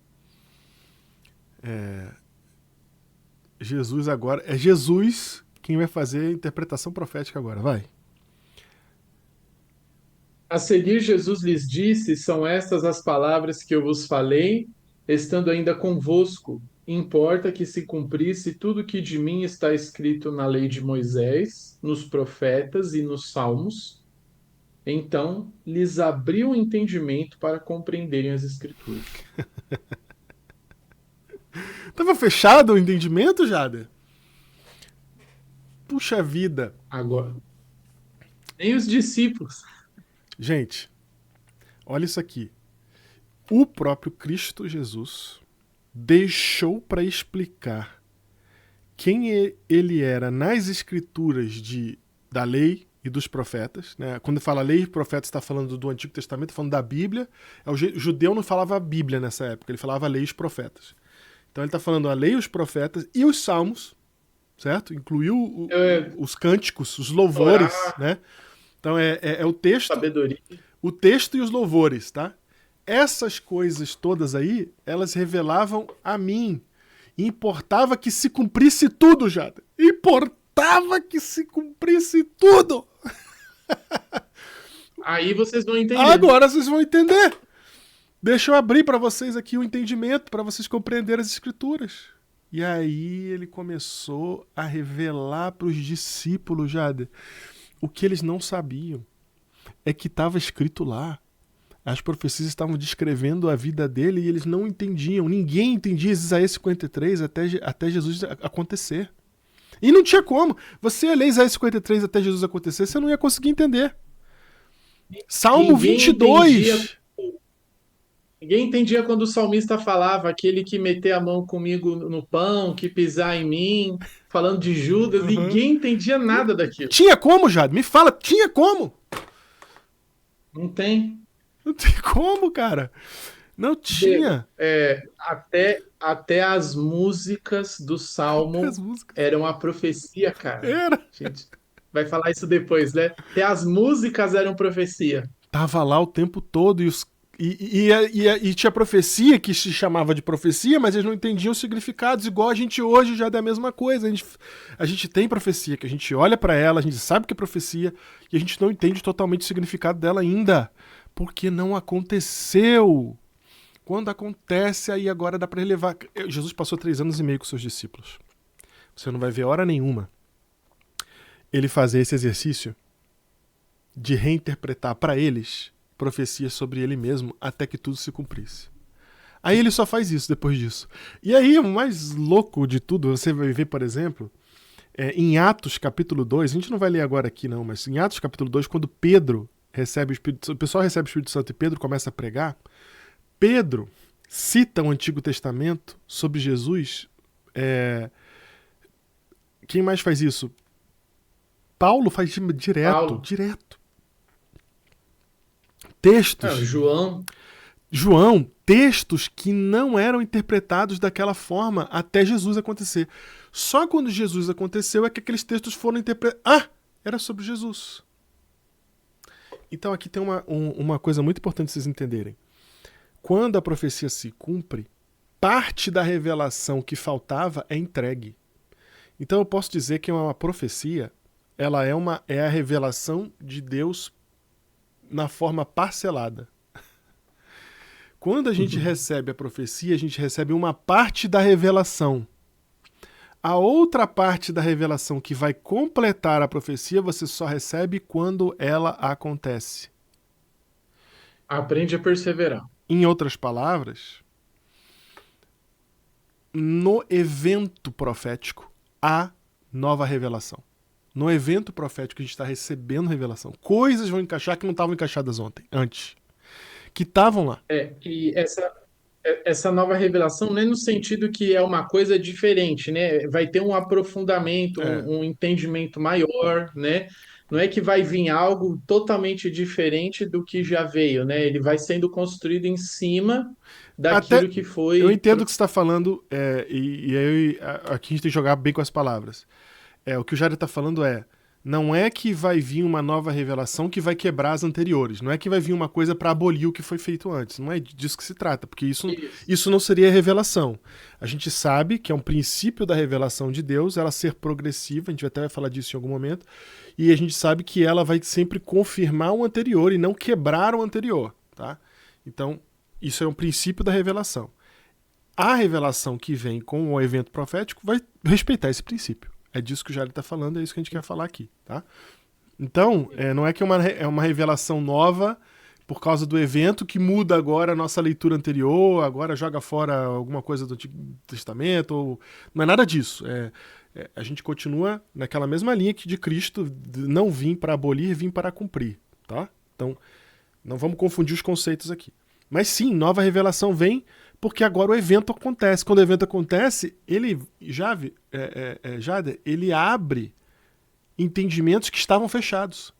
Jesus agora. É Jesus quem vai fazer a interpretação profética agora. Vai. A seguir, Jesus lhes disse: São estas as palavras que eu vos falei, estando ainda convosco. Importa que se cumprisse tudo que de mim está escrito na lei de Moisés, nos profetas e nos salmos. Então lhes abriu o entendimento para compreenderem as Escrituras. Tava fechado o entendimento, Jada? Puxa vida. Agora, nem os discípulos. Gente, olha isso aqui. O próprio Cristo Jesus deixou para explicar quem ele era nas escrituras da lei e dos profetas. Né? Quando fala lei e profetas, está falando do Antigo Testamento, falando da Bíblia. O judeu não falava Bíblia nessa época, ele falava lei e os profetas. Então ele está falando a lei e os profetas e os salmos, certo? Incluiu É, os cânticos, os louvores, Torá, né? Então é sabedoria. o texto e os louvores, tá? Essas coisas todas aí, elas revelavam a mim. E importava que se cumprisse tudo, Jada. Importava que se cumprisse tudo. Aí vocês vão entender. Agora vocês vão entender. Deixa eu abrir para vocês aqui o entendimento, para vocês compreenderem as escrituras. E aí ele começou a revelar para os discípulos, Jada, o que eles não sabiam. É que estava escrito lá. As profecias estavam descrevendo a vida dele e eles não entendiam. Ninguém entendia Isaías 53 até Jesus acontecer. E não tinha como. Você ia ler Isaías 53 até Jesus acontecer, você não ia conseguir entender. Salmo Ninguém entendia 22. Ninguém entendia quando o salmista falava, aquele que meter a mão comigo no pão, que pisar em mim, falando de Judas, Uhum. ninguém entendia nada daquilo. Tinha como, Jade? Me fala, tinha como? Não tem. Não tem como, cara. Não Diego, tinha. até as músicas do Até as Salmo músicas. eram a profecia, cara. Era. A gente vai falar isso depois, né? Até as músicas eram profecia. Tava lá o tempo todo e tinha profecia que se chamava de profecia, mas eles não entendiam os significados, igual a gente hoje já é a mesma coisa. A gente tem profecia, que a gente olha pra ela, a gente sabe que é profecia, e a gente não entende totalmente o significado dela ainda, porque não aconteceu. Quando acontece, aí agora dá pra relevar. Jesus passou 3 anos e meio com seus discípulos. Você não vai ver hora nenhuma ele fazer esse exercício de reinterpretar pra eles profecias sobre ele mesmo até que tudo se cumprisse. Aí ele só faz isso depois disso. E aí, o mais louco de tudo, você vai ver, por exemplo, em Atos capítulo 2, a gente não vai ler agora aqui não, mas em Atos capítulo 2, quando Pedro recebe o Espírito Santo, o pessoal recebe o Espírito Santo e Pedro começa a pregar, Pedro cita o Antigo Testamento sobre Jesus. Quem mais faz isso? Paulo faz direto, Paulo, direto. não, Textos. João, João, textos que não eram interpretados daquela forma até Jesus acontecer. Só quando Jesus aconteceu é que aqueles textos foram interpretados. Ah, era sobre Jesus. Então aqui tem uma coisa muito importante vocês entenderem. Quando a profecia se cumpre, parte da revelação que faltava é entregue. Então eu posso dizer que uma profecia, ela é a revelação de Deus na forma parcelada. Quando a gente recebe a profecia, a gente recebe uma parte da revelação. A outra parte da revelação que vai completar a profecia, você só recebe quando ela acontece. aprende a perseverar. Em outras palavras, no evento profético, há nova revelação. No evento profético, a gente está recebendo revelação. Coisas vão encaixar que não estavam encaixadas antes. Que estavam lá. E essa nova revelação não é no sentido que é uma coisa diferente, né? Vai ter um aprofundamento, É. um entendimento maior, né? Não é que vai vir algo totalmente diferente do que já veio, né? Ele vai sendo construído em cima Até daquilo que eu foi. entendo o que você está falando, e aí aqui a gente tem que jogar bem com as palavras. O que o Jair está falando não é que vai vir uma nova revelação que vai quebrar as anteriores, não é que vai vir uma coisa para abolir o que foi feito antes, não é disso que se trata, porque Isso. isso não seria revelação. A gente sabe que é um princípio da revelação de Deus, ela ser progressiva, a gente até vai falar disso em algum momento, e a gente sabe que ela vai sempre confirmar o anterior e não quebrar o anterior, tá? Então, isso é um princípio da revelação. A revelação que vem com o evento profético vai respeitar esse princípio. É disso que o Jair está falando, é isso que a gente quer falar aqui, tá? Então, não é que é uma revelação nova por causa do evento que muda agora a nossa leitura anterior, agora joga fora alguma coisa do Antigo Testamento, ou... não é nada disso. A gente continua naquela mesma linha que de Cristo não vim para abolir, vim para cumprir, tá? Então, não vamos confundir os conceitos aqui. Mas sim, nova revelação vem porque agora o evento acontece. Quando o evento acontece, ele, Jade, ele abre entendimentos que estavam fechados.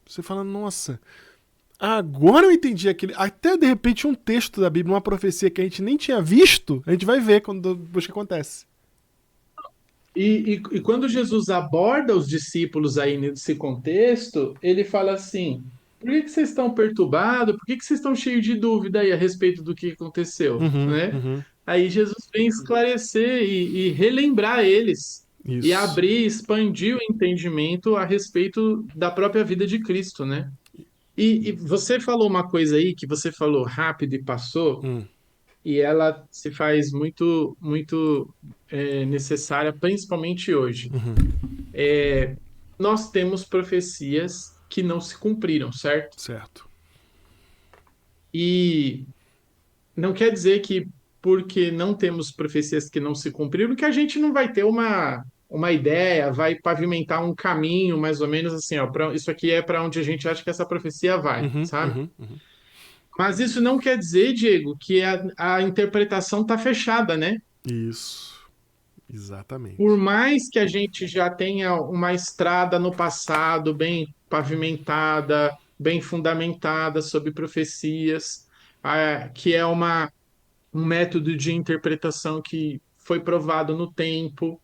Você fala, nossa, agora eu entendi aquele... Até, de repente, um texto da Bíblia, uma profecia que a gente nem tinha visto, a gente vai ver depois que acontece. E quando Jesus aborda os discípulos aí nesse contexto, ele fala assim: por que vocês estão perturbados? Por que vocês estão cheios de dúvida aí a respeito do que aconteceu, Uhum, né? uhum. Aí Jesus vem esclarecer e relembrar eles e Isso. abrir, expandir o entendimento a respeito da própria vida de Cristo, né? E você falou uma coisa aí que você falou rápido e passou, Hum, e ela se faz muito necessária, principalmente hoje. uhum. Nós temos profecias que não se cumpriram, certo? Certo. E não quer dizer que porque não temos profecias que não se cumpriram, que a gente não vai ter uma ideia, vai pavimentar um caminho, mais ou menos assim, ó, isso aqui é para onde a gente acha que essa profecia vai, Uhum, sabe? uhum, uhum. Mas isso não quer dizer, Diego, que a interpretação está fechada, né? Isso, Por exatamente. mais que a gente já tenha uma estrada no passado bem pavimentada, bem fundamentada sobre profecias, que é um método de interpretação que foi provado no tempo,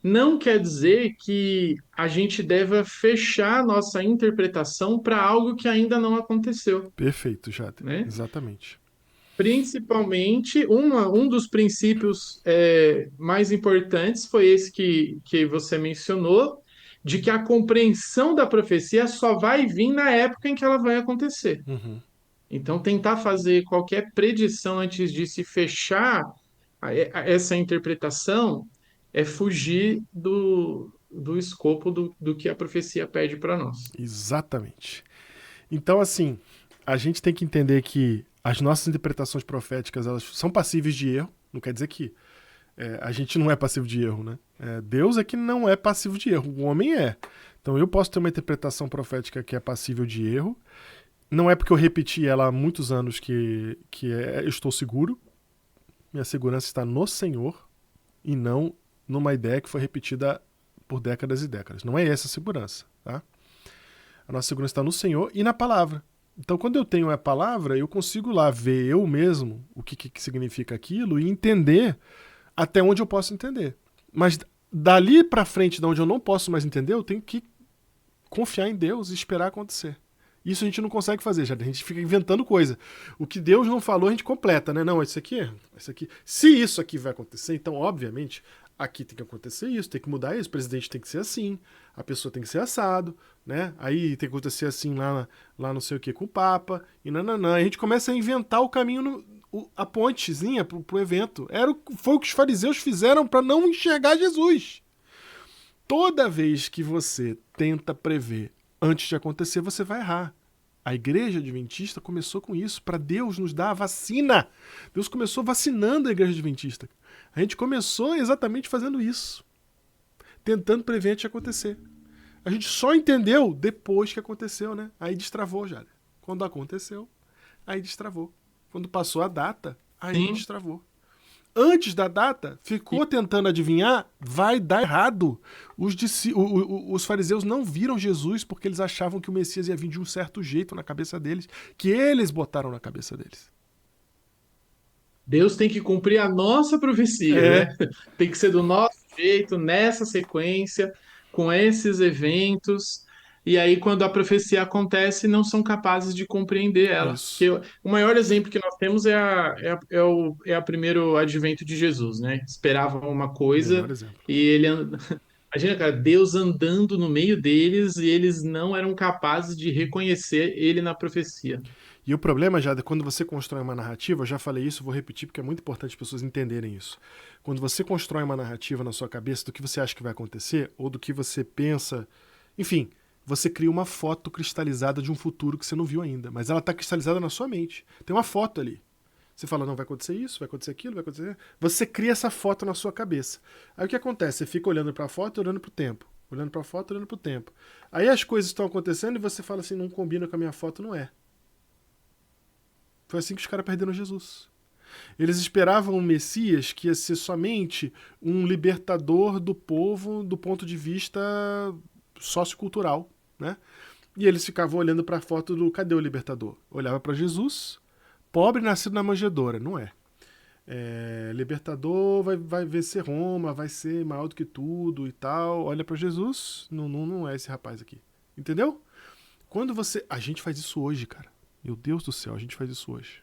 não quer dizer que a gente deva fechar nossa interpretação para algo que ainda não aconteceu, Perfeito, Jader. né? Exatamente. Principalmente, um dos princípios mais importantes foi esse que você mencionou, de que a compreensão da profecia só vai vir na época em que ela vai acontecer. Uhum. Então, tentar fazer qualquer predição antes de se fechar essa interpretação é fugir do escopo do que a profecia pede para nós. Exatamente. Então, assim, a gente tem que entender que as nossas interpretações proféticas elas são passíveis de erro. Não quer dizer que a gente não é passivo de erro, né? Deus é que não é passivo de erro, o homem é. Então eu posso ter uma interpretação profética que é passível de erro. Não é porque eu repeti ela há muitos anos eu estou seguro. Minha segurança está no Senhor e não numa ideia que foi repetida por décadas e décadas. Não é essa a segurança, tá? A nossa segurança está no Senhor e na palavra. Então, quando eu tenho a palavra, eu consigo lá ver eu mesmo o que significa aquilo e entender até onde eu posso entender. Mas dali para frente, de onde eu não posso mais entender, eu tenho que confiar em Deus e esperar acontecer. Isso a gente não consegue fazer, já. A gente fica inventando coisa. O que Deus não falou, a gente completa, né? Não, isso aqui. Se isso aqui vai acontecer, então, obviamente, aqui tem que acontecer isso, tem que mudar isso, o presidente tem que ser assim, a pessoa tem que ser assado, né? Aí tem que acontecer assim lá não sei o que com o Papa, e nananã. A gente começa a inventar o caminho, a pontezinha pro evento. Foi o que os fariseus fizeram para não enxergar Jesus. Toda vez que você tenta prever antes de acontecer, você vai errar. A igreja adventista começou com isso, para Deus nos dar a vacina. Deus começou vacinando a igreja adventista. A gente começou exatamente fazendo isso, tentando prever antes de acontecer. A gente só entendeu depois que aconteceu, né? Aí destravou já. Quando aconteceu, aí destravou. Quando passou a data, aí Sim. destravou. Antes da data, ficou tentando adivinhar, vai dar errado. Os fariseus não viram Jesus porque eles achavam que o Messias ia vir de um certo jeito na cabeça deles, que eles botaram na cabeça deles. Deus tem que cumprir a nossa profecia, né? É, Tem que ser do nosso jeito, nessa sequência, com esses eventos. E aí, quando a profecia acontece, não são capazes de compreender ela. isso. Porque o maior exemplo que nós temos é a primeiro advento de Jesus, né? Esperavam uma coisa Melhor exemplo. e imagina, cara, Deus andando no meio deles e eles não eram capazes de reconhecer ele na profecia. E o problema, Jada, quando você constrói uma narrativa, eu já falei isso, vou repetir porque é muito importante as pessoas entenderem isso. Quando você constrói uma narrativa na sua cabeça do que você acha que vai acontecer, ou do que você pensa, enfim, você cria uma foto cristalizada de um futuro que você não viu ainda, mas ela está cristalizada na sua mente. Tem uma foto ali. Você fala, não, vai acontecer isso, vai acontecer aquilo, vai acontecer. Você cria essa foto na sua cabeça. Aí o que acontece? Você fica olhando para a foto e olhando para o tempo. Olhando para a foto, olhando para o tempo. Aí as coisas estão acontecendo e você fala assim, não combina com a minha foto, não é. Foi assim que os caras perderam Jesus. Eles esperavam um Messias que ia ser somente um libertador do povo do ponto de vista sociocultural, né? E eles ficavam olhando para a foto do cadê o libertador? Olhava para Jesus, pobre nascido na manjedoura, não é? Libertador vai vencer Roma, vai ser maior do que tudo e tal. Olha para Jesus, não é esse rapaz aqui. Entendeu? Quando você. A gente faz isso hoje, cara. Meu Deus do céu, a gente faz isso hoje.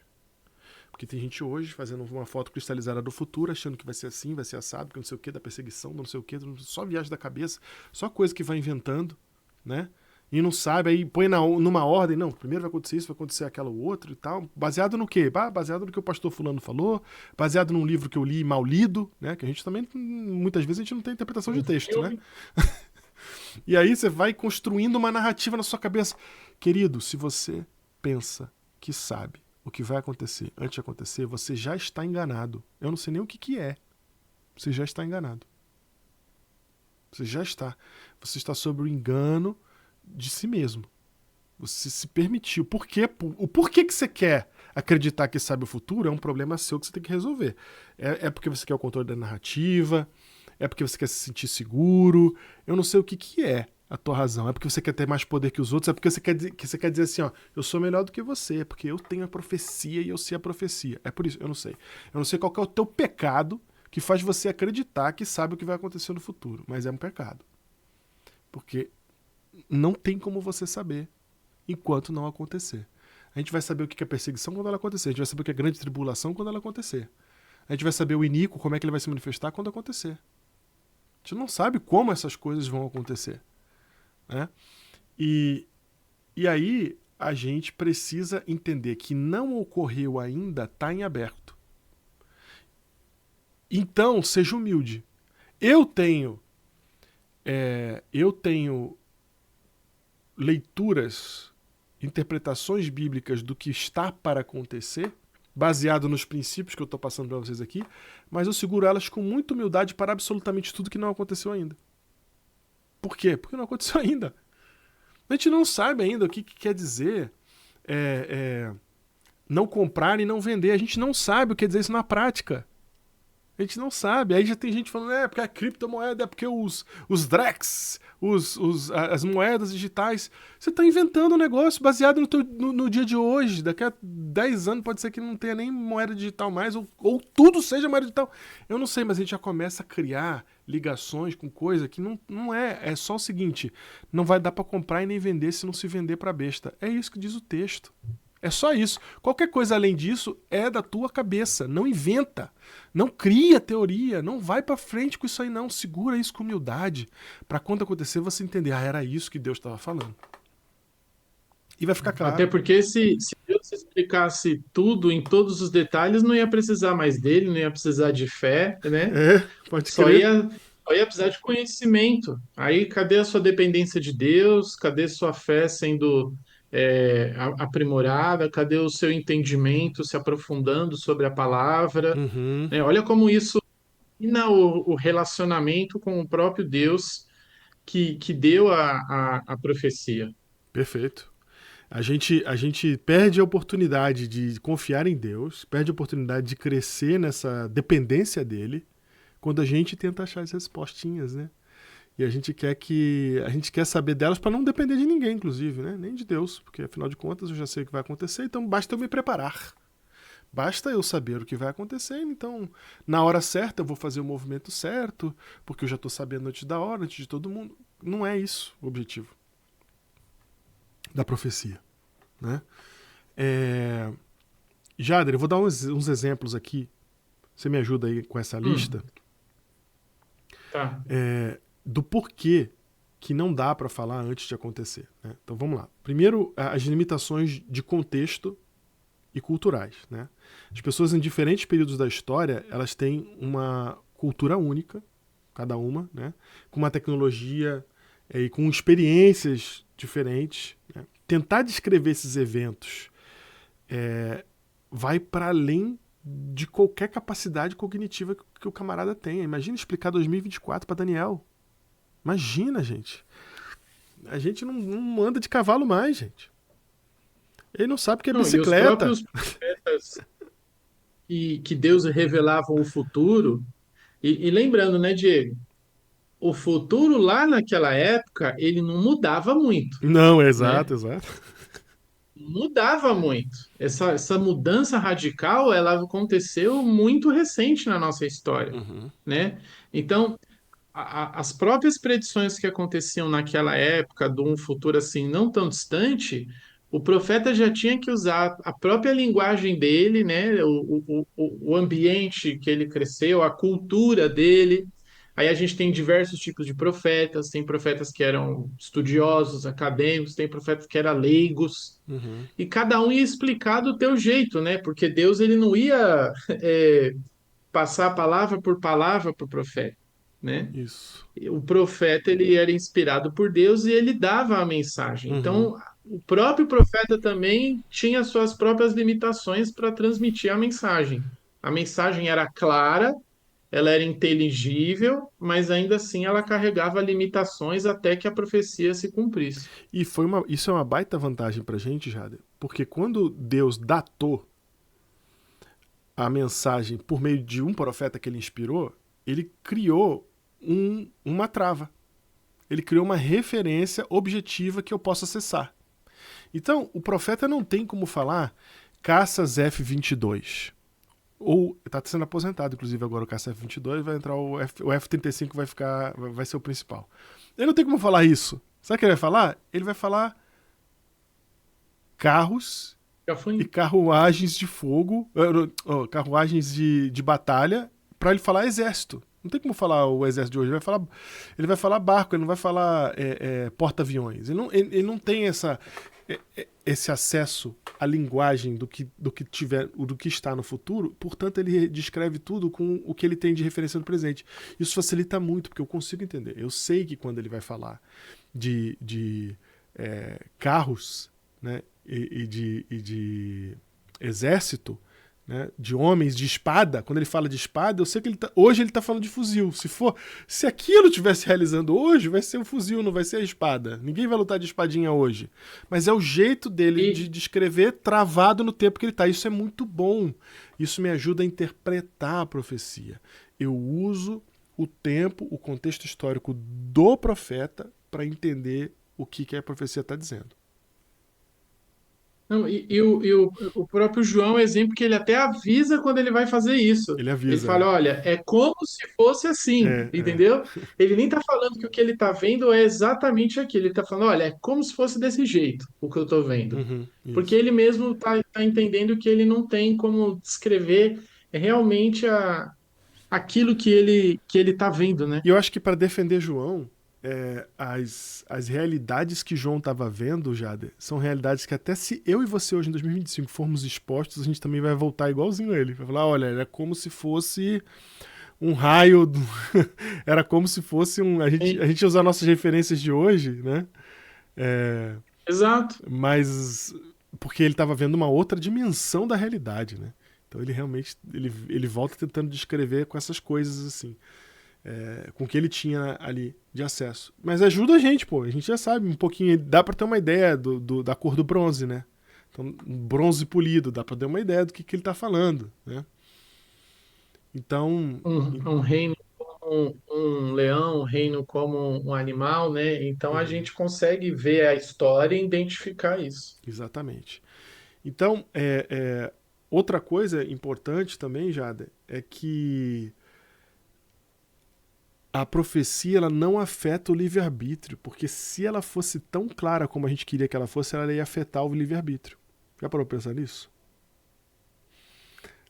Porque tem gente hoje fazendo uma foto cristalizada do futuro, achando que vai ser assim, vai ser assado, que não sei o que, da perseguição, não sei o que, só viagem da cabeça, só coisa que vai inventando, né? E não sabe, aí põe numa ordem, não, primeiro vai acontecer isso, vai acontecer aquilo outro e tal. Baseado no quê? Baseado no que o pastor fulano falou, baseado num livro que eu li mal lido, né? Que a gente também, muitas vezes, a gente não tem interpretação de Um texto, né? filme. E aí você vai construindo uma narrativa na sua cabeça. Querido, se você pensa que sabe o que vai acontecer antes de acontecer, você já está enganado. Eu não sei nem o que é. Você já está enganado. Você já está. Você está sob o engano de si mesmo. Você se permitiu. Por quê? O porquê que você quer acreditar que sabe o futuro é um problema seu que você tem que resolver. É porque você quer o controle da narrativa, é porque você quer se sentir seguro. Eu não sei o que é a tua razão. É porque você quer ter mais poder que os outros, é porque você quer dizer assim, ó, eu sou melhor do que você, é porque eu tenho a profecia e eu sei a profecia. É por isso, eu não sei. Eu não sei qual que é o teu pecado que faz você acreditar que sabe o que vai acontecer no futuro, mas é um pecado. Porque não tem como você saber enquanto não acontecer. A gente vai saber o que é perseguição quando ela acontecer. A gente vai saber o que é grande tribulação quando ela acontecer. A gente vai saber o iníquo, como é que ele vai se manifestar quando acontecer. A gente não sabe como essas coisas vão acontecer. Né? E aí a gente precisa entender que não ocorreu ainda, está em aberto. Então, seja humilde. Eu tenho leituras, interpretações bíblicas do que está para acontecer, baseado nos princípios que eu estou passando para vocês aqui, mas eu seguro elas com muita humildade para absolutamente tudo que não aconteceu ainda. Por quê? Porque não aconteceu ainda. A gente não sabe ainda o que quer dizer não comprar e não vender. A gente não sabe o que quer dizer isso na prática. A gente não sabe. Aí já tem gente falando, porque a criptomoeda, é porque os Drex, as moedas digitais. Você está inventando um negócio baseado no dia de hoje. Daqui a 10 anos pode ser que não tenha nem moeda digital mais, ou tudo seja moeda digital. Eu não sei, mas a gente já começa a criar ligações com coisa que não é. É só o seguinte, não vai dar para comprar e nem vender se não se vender para besta. É isso que diz o texto. É só isso. Qualquer coisa além disso é da tua cabeça. Não inventa. Não cria teoria. Não vai pra frente com isso aí, não. Segura isso com humildade. Pra quando acontecer você entender. Era isso que Deus estava falando. E vai ficar Até claro. porque se Deus explicasse tudo em todos os detalhes, não ia precisar mais dele, não ia precisar de fé, né? É, pode Só crer. ia, só ia precisar de conhecimento. Aí, cadê a sua dependência de Deus? Cadê sua fé sendo aprimorada? Cadê o seu entendimento se aprofundando sobre a palavra? Uhum, Né? Olha como isso ensina o relacionamento com o próprio Deus que deu a profecia. perfeito. A gente perde a oportunidade de confiar em Deus, perde a oportunidade de crescer nessa dependência dele, quando a gente tenta achar as respostinhas, né? E a gente quer saber delas para não depender de ninguém, inclusive, né? Nem de Deus, porque afinal de contas eu já sei o que vai acontecer, então basta eu me preparar. Basta eu saber o que vai acontecer, então na hora certa eu vou fazer o movimento certo, porque eu já estou sabendo antes da hora, antes de todo mundo. Não é isso o objetivo da profecia, né? É... Jader, eu vou dar uns exemplos aqui. Você me ajuda aí com essa lista Hum, tá. do porquê que não dá para falar antes de acontecer. Né? Então vamos lá. Primeiro, as limitações de contexto e culturais. Né? As pessoas em diferentes períodos da história elas têm uma cultura única, cada uma, né? Com uma tecnologia e com experiências diferentes. Né? Tentar descrever esses eventos vai para além de qualquer capacidade cognitiva que o camarada tenha. Imagina explicar 2024 para Daniel. Imagina, gente. A gente não anda de cavalo mais, gente. Ele não sabe o que é Não, e os bicicleta. próprios profetas que Deus revelavam o futuro, e lembrando, né, Diego, o futuro lá naquela época, ele não mudava muito, Não, exato, né? exato. Mudava muito. Essa mudança radical, ela aconteceu muito recente na nossa história, Uhum. né? Então, as próprias predições que aconteciam naquela época, de um futuro assim não tão distante, o profeta já tinha que usar a própria linguagem dele, né? O ambiente que ele cresceu, a cultura dele. Aí a gente tem diversos tipos de profetas, tem profetas que eram estudiosos, acadêmicos, tem profetas que eram leigos, Uhum. e cada um ia explicar do teu jeito, né? Porque Deus ele não ia passar palavra por palavra para o profeta, né? Isso. O profeta ele era inspirado por Deus e ele dava a mensagem. Uhum. Então, o próprio profeta também tinha suas próprias limitações para transmitir a mensagem. A mensagem era clara, ela era inteligível, mas ainda assim ela carregava limitações até que a profecia se cumprisse. E isso é uma baita vantagem pra gente, Jader, porque quando Deus datou a mensagem por meio de um profeta que ele inspirou, ele criou uma trava. Ele criou uma referência objetiva que eu possa acessar. Então, o profeta não tem como falar caças F-22. Ou está sendo aposentado, inclusive, agora o caça F-22, vai entrar o F-35 vai ser o principal. Ele não tem como falar isso. Sabe o que ele vai falar? Ele vai falar carros Já e foi. carruagens de fogo, carruagens de batalha, para ele falar exército. Não tem como falar o exército de hoje. Ele vai falar barco, ele não vai falar porta-aviões. Ele não tem esse acesso à linguagem do que está no futuro, portanto ele descreve tudo com o que ele tem de referência no presente. Isso facilita muito, porque eu consigo entender. Eu sei que quando ele vai falar de carros, né, e de exército, né, de homens, de espada, quando ele fala de espada, eu sei que hoje ele está falando de fuzil. Se aquilo estivesse realizando hoje, vai ser um fuzil, não vai ser a espada. Ninguém vai lutar de espadinha hoje. Mas é o jeito dele E, de descrever travado no tempo que ele está. Isso é muito bom. Isso me ajuda a interpretar a profecia. Eu uso o tempo, o contexto histórico do profeta para entender o que a profecia está dizendo. não, o próprio João é um exemplo que ele até avisa quando ele vai fazer isso. Ele Ele avisa. fala, olha, é como se fosse assim, É. entendeu? Ele nem está falando que o que ele está vendo é exatamente aquilo. Ele está falando, olha, é como se fosse desse jeito o que eu estou vendo. Uhum, Porque isso. ele mesmo está entendendo que ele não tem como descrever realmente aquilo que ele está vendo, né? E eu acho que para defender João, as realidades que João estava vendo, Jader, são realidades que até se eu e você hoje em 2025 formos expostos, a gente também vai voltar igualzinho a ele. Vai falar, olha, era como se fosse um raio, era como se fosse Sim, a gente usa nossas referências de hoje, né? É, exato. mas porque ele estava vendo uma outra dimensão da realidade, né? Então ele realmente ele volta tentando descrever com essas coisas assim. Com o que ele tinha ali de acesso. Mas ajuda a gente, pô. A gente já sabe um pouquinho. Dá pra ter uma ideia da cor do bronze, né? Então, bronze polido, dá pra ter uma ideia do que ele tá falando, né? Então, Um reino como um leão, um reino como um animal, né? Então a uhum, gente consegue ver a história e identificar isso. exatamente. Então, outra coisa importante também, Jada, é que a profecia ela não afeta o livre-arbítrio, porque se ela fosse tão clara como a gente queria que ela fosse, ela ia afetar o livre-arbítrio. Já parou pra pensar nisso?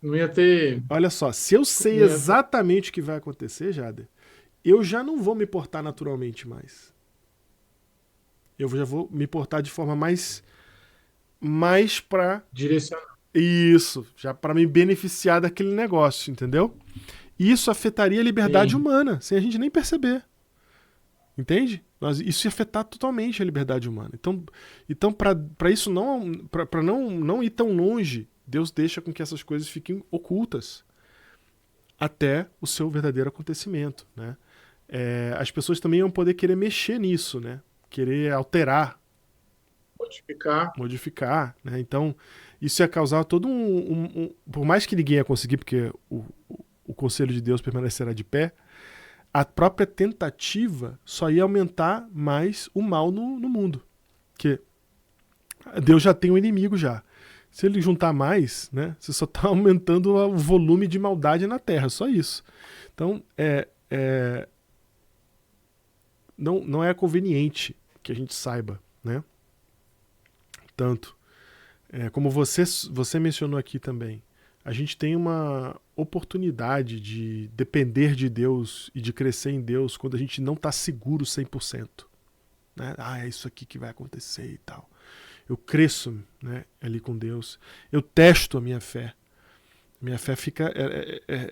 Não ia ter, Olha só, se eu sei não ia ter- exatamente o que vai acontecer, Jader, eu já não vou me portar naturalmente mais. Eu já vou me portar de forma mais pra direcionar. isso, já pra me beneficiar daquele negócio, entendeu? E isso afetaria a liberdade Sim. humana, sem a gente nem perceber. Entende? Isso ia afetar totalmente a liberdade humana. Então para isso para não ir tão longe, Deus deixa com que essas coisas fiquem ocultas até o seu verdadeiro acontecimento, né? As pessoas também vão poder querer mexer nisso, né? Querer alterar, Modificar. modificar, né? Então isso ia causar todo por mais que ninguém ia conseguir, porque o conselho de Deus permanecerá de pé, a própria tentativa só ia aumentar mais o mal no mundo. Porque Deus já tem um inimigo já. Se ele juntar mais, né, você só está aumentando o volume de maldade na Terra, só isso. Então, não é conveniente que a gente saiba, né? Tanto. Como você mencionou aqui também, a gente tem uma oportunidade de depender de Deus e de crescer em Deus quando a gente não está seguro 100%. Né? É isso aqui que vai acontecer e tal. Eu cresço, né, ali com Deus. Eu testo a minha fé. Minha fé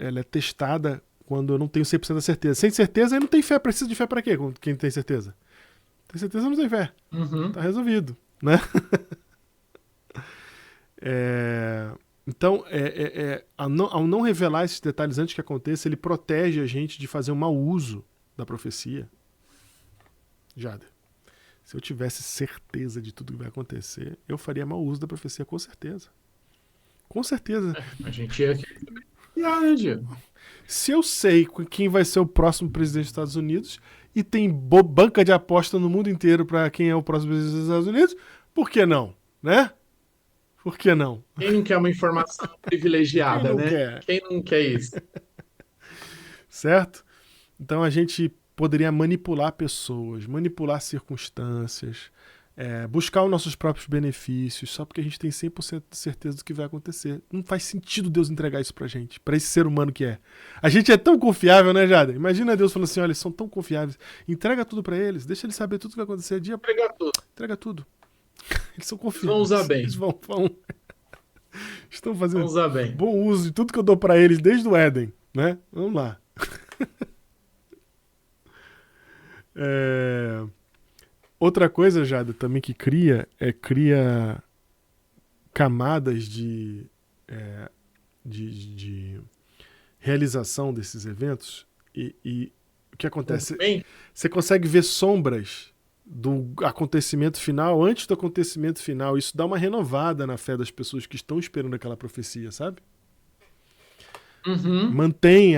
ela é testada quando eu não tenho 100% da certeza. Sem certeza, eu não tenho fé. Precisa de fé para quê? Quem tem certeza? Tem certeza, não tem fé. Uhum. Tá resolvido. né? Então, ao não revelar esses detalhes antes que aconteça, ele protege a gente de fazer um mau uso da profecia. Jader, se eu tivesse certeza de tudo que vai acontecer, eu faria mau uso da profecia, com certeza. Com certeza. A gente ia criar, né, Diego? Se eu sei quem vai ser o próximo presidente dos Estados Unidos e tem banca de aposta no mundo inteiro para quem é o próximo presidente dos Estados Unidos, por que não? Né? Por que não? Quem não quer uma informação Quem privilegiada, não né? quer? Quem não quer isso? Certo? Então a gente poderia manipular pessoas, manipular circunstâncias, buscar os nossos próprios benefícios, só porque a gente tem 100% de certeza do que vai acontecer. Não faz sentido Deus entregar isso pra gente, pra esse ser humano que é. A gente é tão confiável, né, Jada? Imagina Deus falando assim, olha, eles são tão confiáveis, entrega tudo pra eles, deixa eles saber tudo o que vai acontecer, Entregar tudo. entrega tudo. Eles são Eles vão confiáveis. usar bem. Eles estão Vão fazendo usar bem. bom uso de tudo que eu dou pra eles desde o Éden, né? Vamos lá. Outra coisa, Jada, também que cria camadas de realização desses eventos e o que acontece? Bem, Você consegue ver sombras do acontecimento final antes do acontecimento final. Isso dá uma renovada na fé das pessoas que estão esperando aquela profecia, sabe? uhum. Mantém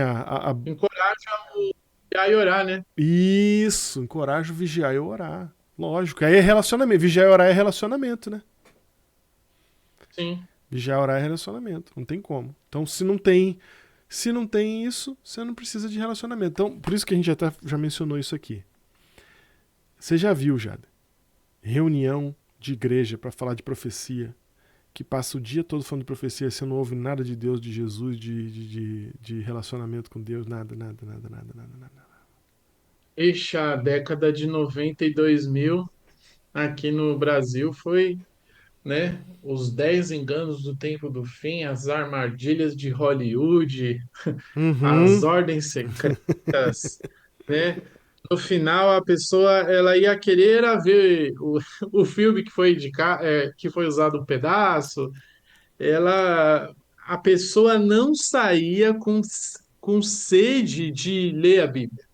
Encoraja o vigiar e orar, né? Isso, encoraja o vigiar e orar. Lógico. Aí é relacionamento. Vigiar e orar é relacionamento, né? Sim. Vigiar e orar é relacionamento. Não tem como. Então, se não tem isso, você não precisa de relacionamento. Então, por isso que a gente já mencionou isso aqui. Você já viu, Jada, reunião de igreja para falar de profecia, que passa o dia todo falando de profecia, você não ouve nada de Deus, de Jesus, de relacionamento com Deus, nada. Ixi, a década de 90 e 2000 aqui no Brasil foi, né, os 10 enganos do tempo do fim, as armadilhas de Hollywood, as Uhum. ordens secretas, né? No final, a pessoa ela ia querer ver o filme que foi que foi usado um pedaço. A pessoa não saía com sede de ler a Bíblia.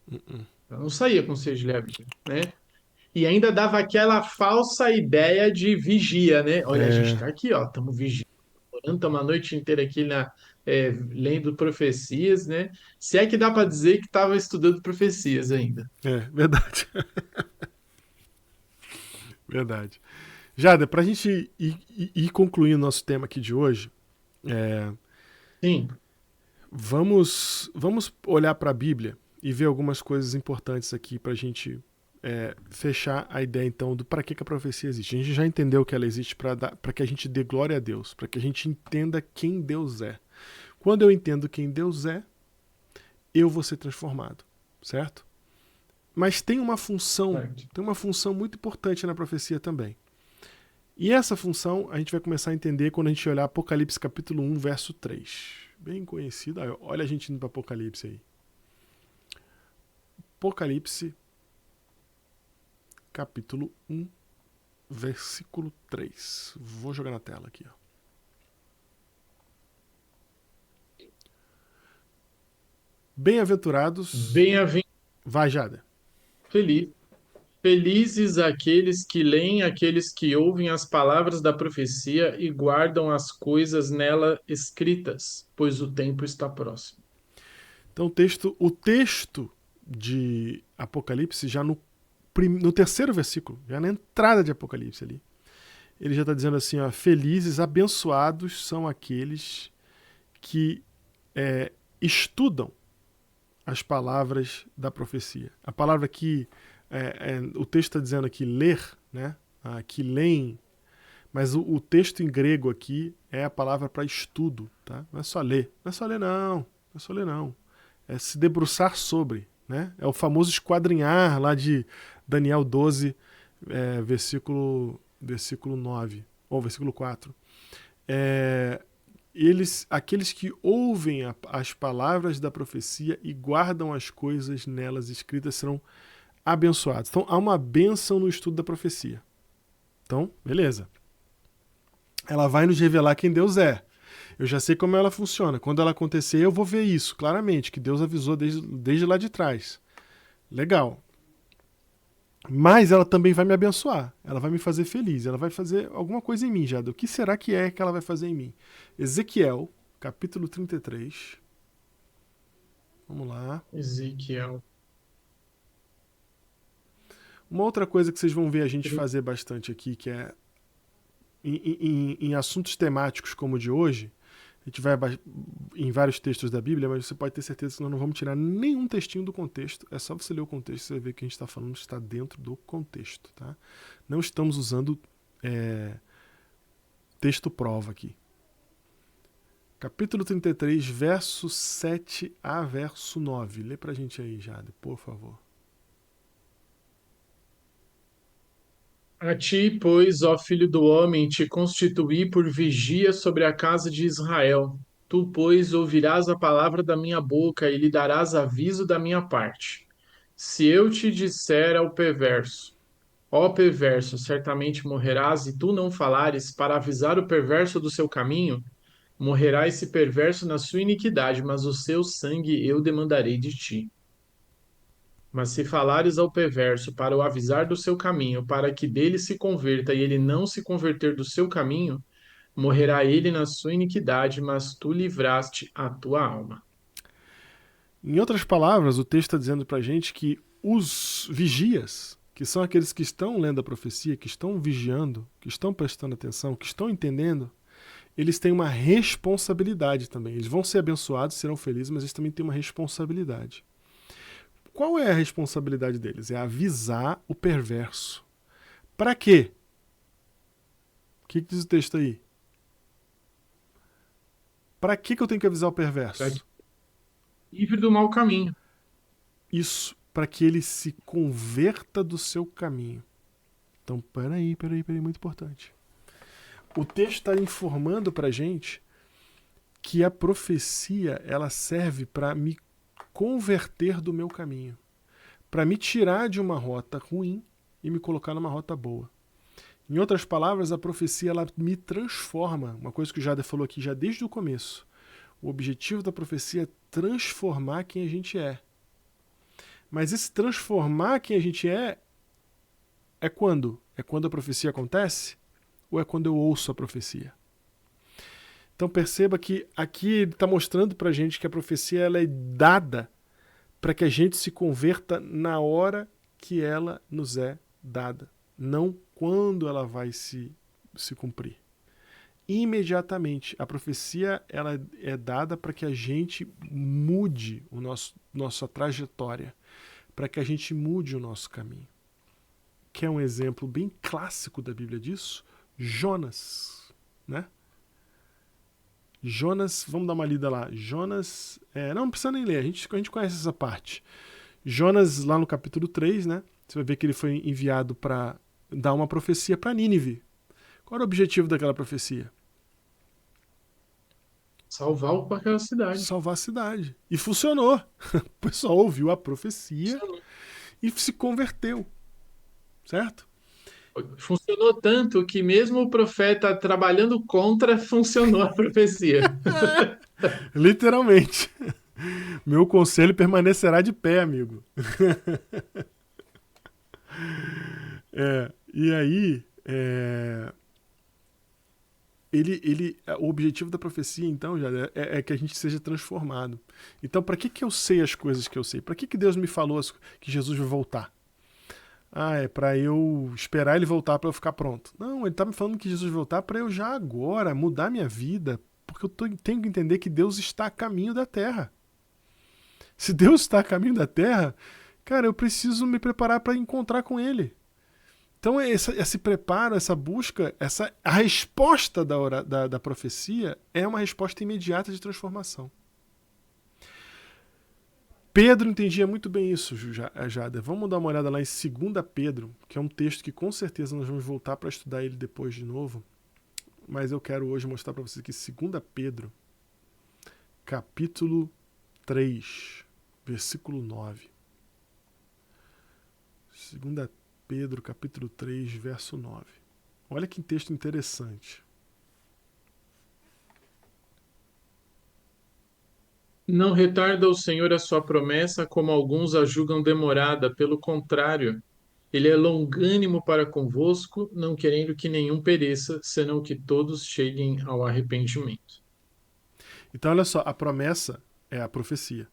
Ela não saía com sede de ler a Bíblia, né? E ainda dava aquela falsa ideia de vigia, né? Olha, a gente É, está aqui, ó, estamos vigiando, estamos a noite inteira aqui lendo profecias, né? Se é que dá para dizer que estava estudando profecias ainda. verdade. Verdade. Jada, pra gente ir concluindo nosso tema aqui de hoje, é, Sim, vamos olhar para a Bíblia e ver algumas coisas importantes aqui para a gente fechar a ideia então do para que a profecia existe. A gente já entendeu que ela existe para que a gente dê glória a Deus, para que a gente entenda quem Deus é. Quando eu entendo quem Deus é, eu vou ser transformado, certo? Mas certo. tem uma função muito importante na profecia também. E essa função a gente vai começar a entender quando a gente olhar Apocalipse capítulo 1, verso 3. Bem conhecido. Olha a gente indo para Apocalipse aí. Apocalipse capítulo 1, versículo 3. Vou jogar na tela aqui. Ó. Bem-aventurados. Bem-aventurado, Vai, Jada. feliz. Felizes aqueles que leem, aqueles que ouvem as palavras da profecia e guardam as coisas nela escritas, pois o tempo está próximo. Então o texto de Apocalipse, já no terceiro versículo, já na entrada de Apocalipse ali, ele já está dizendo assim, ó, felizes, abençoados são aqueles que estudam as palavras da profecia. A palavra que o texto está dizendo aqui ler, né? Que leem, mas o texto em grego aqui é a palavra para estudo, tá? Não é só ler, não é só ler não, não é só ler não. É se debruçar sobre, né? É o famoso esquadrinhar lá de Daniel 12, versículo 9, ou versículo 4. Aqueles que ouvem as palavras da profecia e guardam as coisas nelas escritas serão abençoados. Então há uma bênção no estudo da profecia. Então, beleza. Ela vai nos revelar quem Deus é. Eu já sei como ela funciona. Quando ela acontecer, eu vou ver isso, claramente, que Deus avisou desde lá de trás. Legal. Mas ela também vai me abençoar. Ela vai me fazer feliz. Ela vai fazer alguma coisa em mim, Jada. O que será que ela vai fazer em mim? Ezequiel, capítulo 33. Vamos lá. Ezequiel. Uma outra coisa que vocês vão ver a gente fazer bastante aqui, que é em assuntos temáticos como o de hoje, a gente vai em vários textos da Bíblia, mas você pode ter certeza que nós não vamos tirar nenhum textinho do contexto. É só você ler o contexto e você ver que a gente está falando está dentro do contexto. Tá? Não estamos usando texto prova aqui. Capítulo 33, verso 7 a verso 9. Lê pra gente aí, Jade, por favor. A ti, pois, ó filho do homem, te constituí por vigia sobre a casa de Israel. Tu, pois, ouvirás a palavra da minha boca e lhe darás aviso da minha parte. Se eu te disser ao perverso, ó perverso, certamente morrerás, e tu não falares para avisar o perverso do seu caminho, morrerá esse perverso na sua iniquidade, mas o seu sangue eu demandarei de ti. Mas se falares ao perverso para o avisar do seu caminho, para que dele se converta e ele não se converter do seu caminho, morrerá ele na sua iniquidade, mas tu livraste a tua alma. Em outras palavras, o texto está dizendo pra gente que os vigias, que são aqueles que estão lendo a profecia, que estão vigiando, que estão prestando atenção, que estão entendendo, eles têm uma responsabilidade também. Eles vão ser abençoados, serão felizes, mas eles também têm uma responsabilidade. Qual é a responsabilidade deles? É avisar o perverso. Para quê? O que diz o texto aí? Para que eu tenho que avisar o Para perverso? livre do mau caminho. Isso, para que ele se converta do seu caminho. Então, peraí, muito importante. O texto está informando para gente que a profecia ela serve para me converter do meu caminho, para me tirar de uma rota ruim e me colocar numa rota boa. Em outras palavras, a profecia ela me transforma, uma coisa que o Jader falou aqui já desde o começo. O objetivo da profecia é transformar quem a gente é. Mas esse transformar quem a gente é quando? É quando a profecia acontece? Ou é quando eu ouço a profecia? Então perceba que aqui ele está mostrando para a gente que a profecia ela é dada para que a gente se converta na hora que ela nos é dada, não quando ela vai se cumprir. Imediatamente, a profecia ela é dada para que a gente mude nossa trajetória, para que a gente mude o nosso caminho. Quer um exemplo bem clássico da Bíblia disso? Jonas, né? Jonas, vamos dar uma lida lá. Jonas, não precisa nem ler, a gente conhece essa parte. Jonas, lá no capítulo 3, né? Você vai ver que ele foi enviado para dar uma profecia para Nínive. Qual era o objetivo daquela profecia? Salvar aquela cidade. Salvar a cidade. E funcionou. O pessoal ouviu a profecia e se converteu. Certo? Funcionou tanto que mesmo o profeta trabalhando contra, funcionou a profecia. Literalmente. Meu conselho permanecerá de pé, amigo. E aí, o objetivo da profecia, então, já é que a gente seja transformado. Então, para que eu sei as coisas que eu sei? Para que Deus me falou que Jesus vai voltar? É para eu esperar ele voltar para eu ficar pronto. Não, ele tá me falando que Jesus vai voltar para eu já agora mudar minha vida, porque eu tenho que entender que Deus está a caminho da terra. Se Deus está a caminho da terra, cara, eu preciso me preparar para encontrar com ele. Então, esse preparo, essa busca, a resposta da profecia é uma resposta imediata de transformação. Pedro entendia muito bem isso, Jada. Vamos dar uma olhada lá em 2 Pedro, que é um texto que com certeza nós vamos voltar para estudar ele depois de novo. Mas eu quero hoje mostrar para vocês que 2 Pedro, capítulo 3, versículo 9. 2 Pedro, capítulo 3, verso 9. Olha que texto interessante. Não retarda o Senhor a sua promessa, como alguns a julgam demorada. Pelo contrário, ele é longânimo para convosco, não querendo que nenhum pereça, senão que todos cheguem ao arrependimento. Então, olha só, a promessa é a profecia.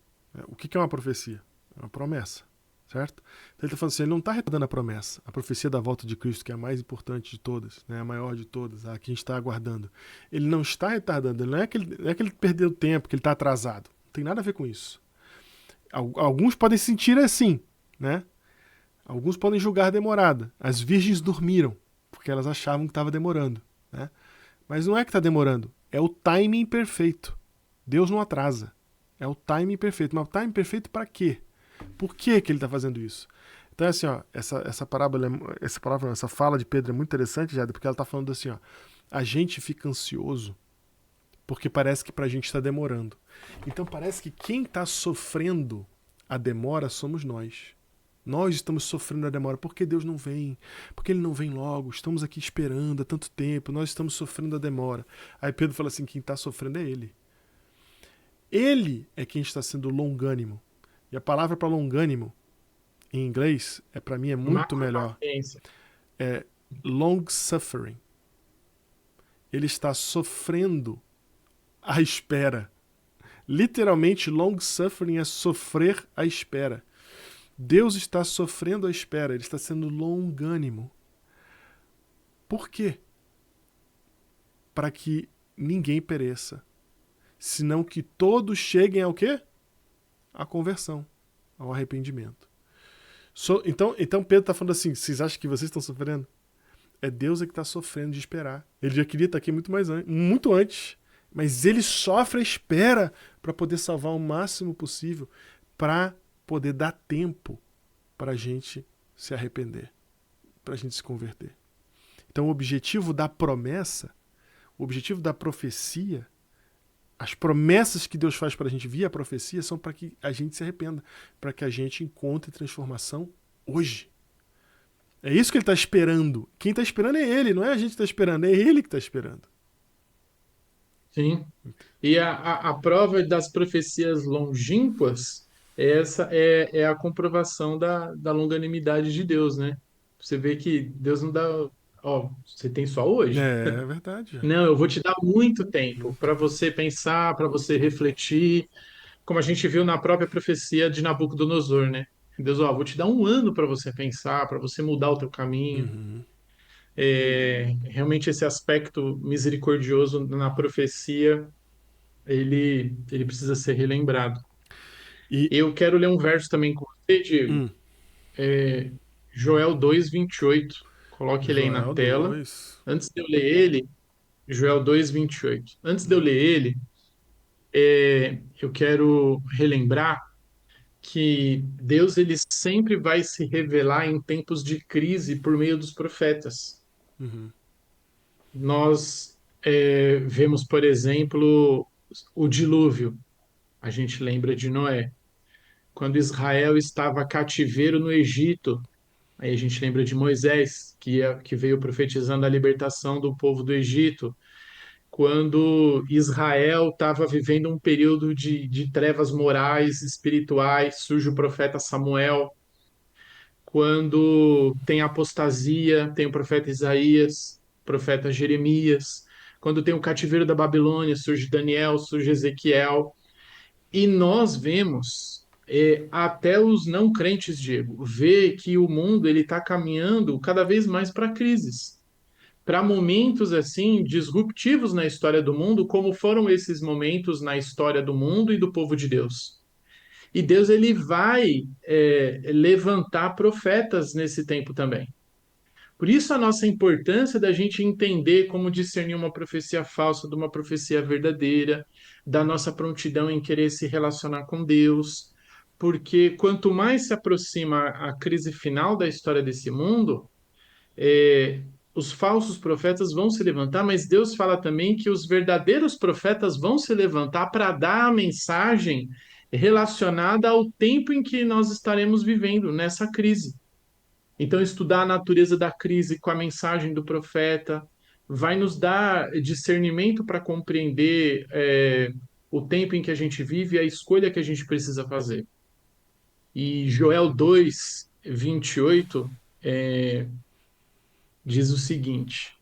O que é uma profecia? É uma promessa, certo? Então ele está falando assim, ele não está retardando a promessa. A profecia da volta de Cristo, que é a mais importante de todas, né, a maior de todas, a que a gente está aguardando. Ele não está retardando, não é que ele perdeu tempo, que ele está atrasado. Não tem nada a ver com isso. Alguns podem sentir assim, né? Alguns podem julgar demorada. As virgens dormiram, porque elas achavam que estava demorando, né? Mas não é que está demorando, é o timing perfeito. Deus não atrasa. É o timing perfeito. Mas o timing perfeito para quê? Por que ele está fazendo isso? Então, assim, ó, essa parábola, essa fala de Pedro é muito interessante, já, porque ela está falando assim, ó, a gente fica ansioso porque parece que para a gente está demorando. Então, parece que quem está sofrendo a demora somos nós. Nós estamos sofrendo a demora porque Deus não vem, porque Ele não vem logo, estamos aqui esperando há tanto tempo, nós estamos sofrendo a demora. Aí Pedro fala assim: quem está sofrendo é Ele. Ele é quem está sendo longânimo. E a palavra para longânimo, em inglês, para mim é muito Macro melhor. paciência. É long suffering. Ele está sofrendo a espera. Literalmente, long suffering é sofrer a espera. Deus está sofrendo a espera, ele está sendo longânimo. Por quê? Para que ninguém pereça, senão que todos cheguem ao quê? À conversão, ao arrependimento. Então Pedro está falando assim: vocês acham que vocês estão sofrendo? É Deus é que está sofrendo de esperar. Ele já queria estar aqui muito antes, mas ele sofre a espera para poder salvar o máximo possível, para poder dar tempo para a gente se arrepender, para a gente se converter. Então, o objetivo da promessa, o objetivo da profecia, as promessas que Deus faz para a gente via a profecia são para que a gente se arrependa, para que a gente encontre transformação hoje. É isso que ele está esperando. Quem está esperando é ele, não é a gente que está esperando, é ele que está esperando. Sim. E a prova das profecias longínquas é a comprovação da longanimidade de Deus, né? Você vê que Deus não dá, ó, você tem só hoje? É verdade. Já. Não, eu vou te dar muito tempo Muito para tempo. você pensar, para você refletir, como a gente viu na própria profecia de Nabucodonosor, né? Deus, ó, vou te dar um ano para você pensar, para você mudar o teu caminho. Uhum. Realmente esse aspecto misericordioso na profecia, ele precisa ser relembrado. E Eu quero ler um verso também com você, Diego. hum, É, Joel 2:28. Coloque ele aí na Joel tela. 2. Antes de eu ler ele, Joel 2:28. Antes de eu ler ele, eu quero relembrar que Deus ele sempre vai se revelar em tempos de crise por meio dos profetas. Uhum. Nós vemos, por exemplo, o dilúvio. A gente lembra de Noé. Quando Israel estava cativeiro no Egito, aí a gente lembra de Moisés, que veio profetizando a libertação do povo do Egito. Quando Israel estava vivendo um período de trevas morais, espirituais, surge o profeta Samuel. Quando tem apostasia, tem o profeta Isaías, profeta Jeremias. Quando tem o cativeiro da Babilônia, surge Daniel, surge Ezequiel. E nós vemos, até os não crentes, Diego, vê que o mundo ele está caminhando cada vez mais para crises, para momentos assim disruptivos na história do mundo, como foram esses momentos na história do mundo e do povo de Deus. E Deus ele vai levantar profetas nesse tempo também. Por isso a nossa importância da gente entender como discernir uma profecia falsa de uma profecia verdadeira, da nossa prontidão em querer se relacionar com Deus, porque quanto mais se aproxima a crise final da história desse mundo, é, os falsos profetas vão se levantar, mas Deus fala também que os verdadeiros profetas vão se levantar para dar a mensagem relacionada ao tempo em que nós estaremos vivendo nessa crise. Então, estudar a natureza da crise com a mensagem do profeta vai nos dar discernimento para compreender o tempo em que a gente vive e a escolha que a gente precisa fazer. E Joel 2:28 diz o seguinte: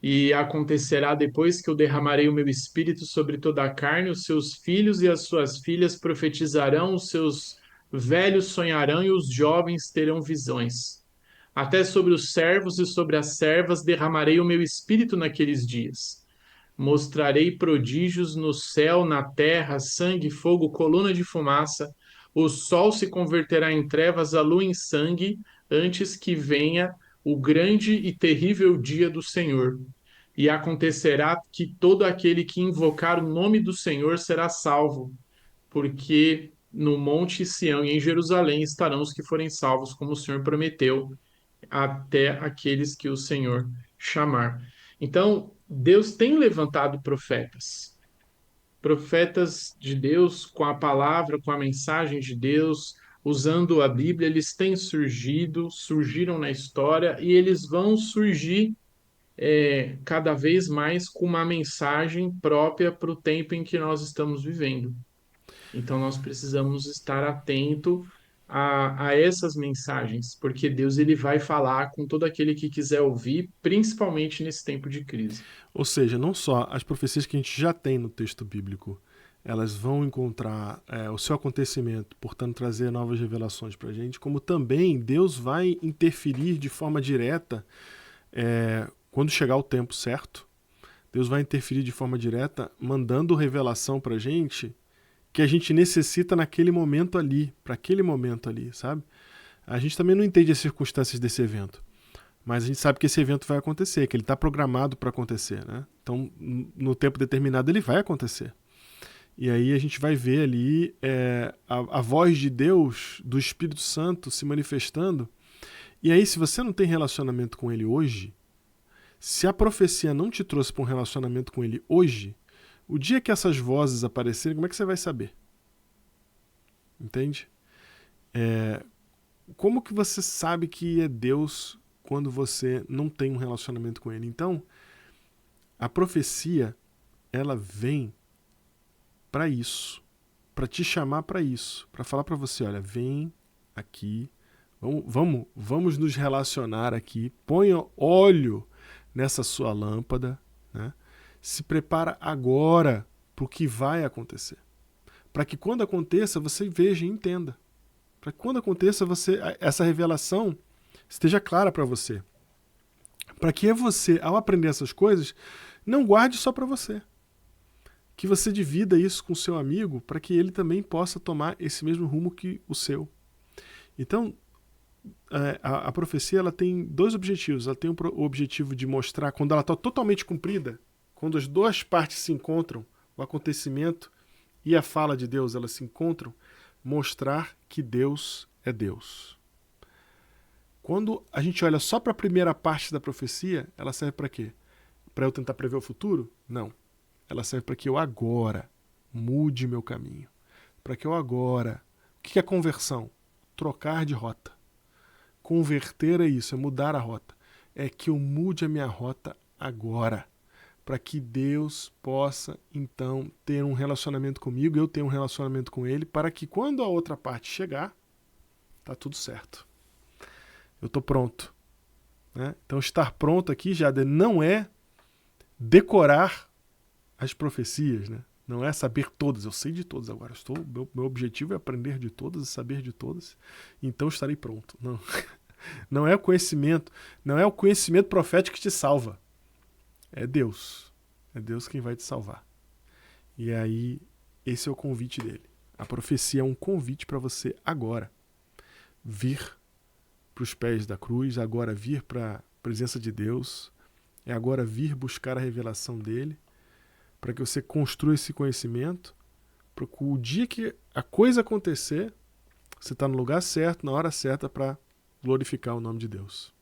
E acontecerá depois que eu derramarei o meu espírito sobre toda a carne, os seus filhos e as suas filhas profetizarão, os seus velhos sonharão e os jovens terão visões. Até sobre os servos e sobre as servas derramarei o meu espírito naqueles dias. Mostrarei prodígios no céu, na terra, sangue, fogo, coluna de fumaça. O sol se converterá em trevas, a lua em sangue, antes que venha o grande e terrível dia do Senhor. E acontecerá que todo aquele que invocar o nome do Senhor será salvo, porque no Monte Sião e em Jerusalém estarão os que forem salvos, como o Senhor prometeu, até aqueles que o Senhor chamar. Então, Deus tem levantado profetas, profetas de Deus com a palavra, com a mensagem de Deus, usando a Bíblia, eles têm surgido, surgiram na história e eles vão surgir cada vez mais com uma mensagem própria para o tempo em que nós estamos vivendo. Então nós precisamos estar atento a essas mensagens, porque Deus ele vai falar com todo aquele que quiser ouvir, principalmente nesse tempo de crise. Ou seja, não só as profecias que a gente já tem no texto bíblico, elas vão encontrar o seu acontecimento, portanto trazer novas revelações para a gente, como também Deus vai interferir de forma direta quando chegar o tempo certo. Deus vai interferir de forma direta, mandando revelação para a gente que a gente necessita naquele momento ali, para aquele momento ali, sabe? A gente também não entende as circunstâncias desse evento, mas a gente sabe que esse evento vai acontecer, que ele está programado para acontecer, né? Então, no tempo determinado, ele vai acontecer. E aí a gente vai ver ali a voz de Deus, do Espírito Santo se manifestando. E aí, se você não tem relacionamento com ele hoje, se a profecia não te trouxe para um relacionamento com ele hoje, o dia que essas vozes aparecerem, como é que você vai saber? Entende? Como que você sabe que é Deus quando você não tem um relacionamento com ele? Então, a profecia, ela vem para isso, para te chamar para isso, para falar para você, olha, vem aqui, vamos nos relacionar aqui, ponha óleo nessa sua lâmpada, né? Se prepara agora para o que vai acontecer. Para que quando aconteça, você veja e entenda. Para que quando aconteça, essa revelação esteja clara para você. Para que você, ao aprender essas coisas, não guarde só para você. Que você divida isso com o seu amigo para que ele também possa tomar esse mesmo rumo que o seu. Então, a profecia ela tem dois objetivos. Ela tem o objetivo de mostrar, quando ela está totalmente cumprida, quando as duas partes se encontram, o acontecimento e a fala de Deus elas se encontram, mostrar que Deus é Deus. Quando a gente olha só para a primeira parte da profecia, ela serve para quê? Para eu tentar prever o futuro? Não. Ela serve para que eu agora mude meu caminho. Para que eu agora... O que é conversão? Trocar de rota. Converter é isso, é mudar a rota. É que eu mude a minha rota agora. Para que Deus possa, então, ter um relacionamento comigo, eu ter um relacionamento com Ele, para que quando a outra parte chegar, tá tudo certo. Eu estou pronto. Né? Então, estar pronto aqui, Jader, não é decorar as profecias, né? Não é saber todas, eu sei de todas agora. Meu objetivo é aprender de todas e saber de todas, então estarei pronto. Não, não é o conhecimento, não é o conhecimento profético que te salva. É Deus. É Deus quem vai te salvar. E aí, esse é o convite dele. A profecia é um convite para você agora vir para os pés da cruz, agora vir para a presença de Deus, é agora vir buscar a revelação dele, para que você construa esse conhecimento, para que o dia que a coisa acontecer, você está no lugar certo, na hora certa, para glorificar o nome de Deus.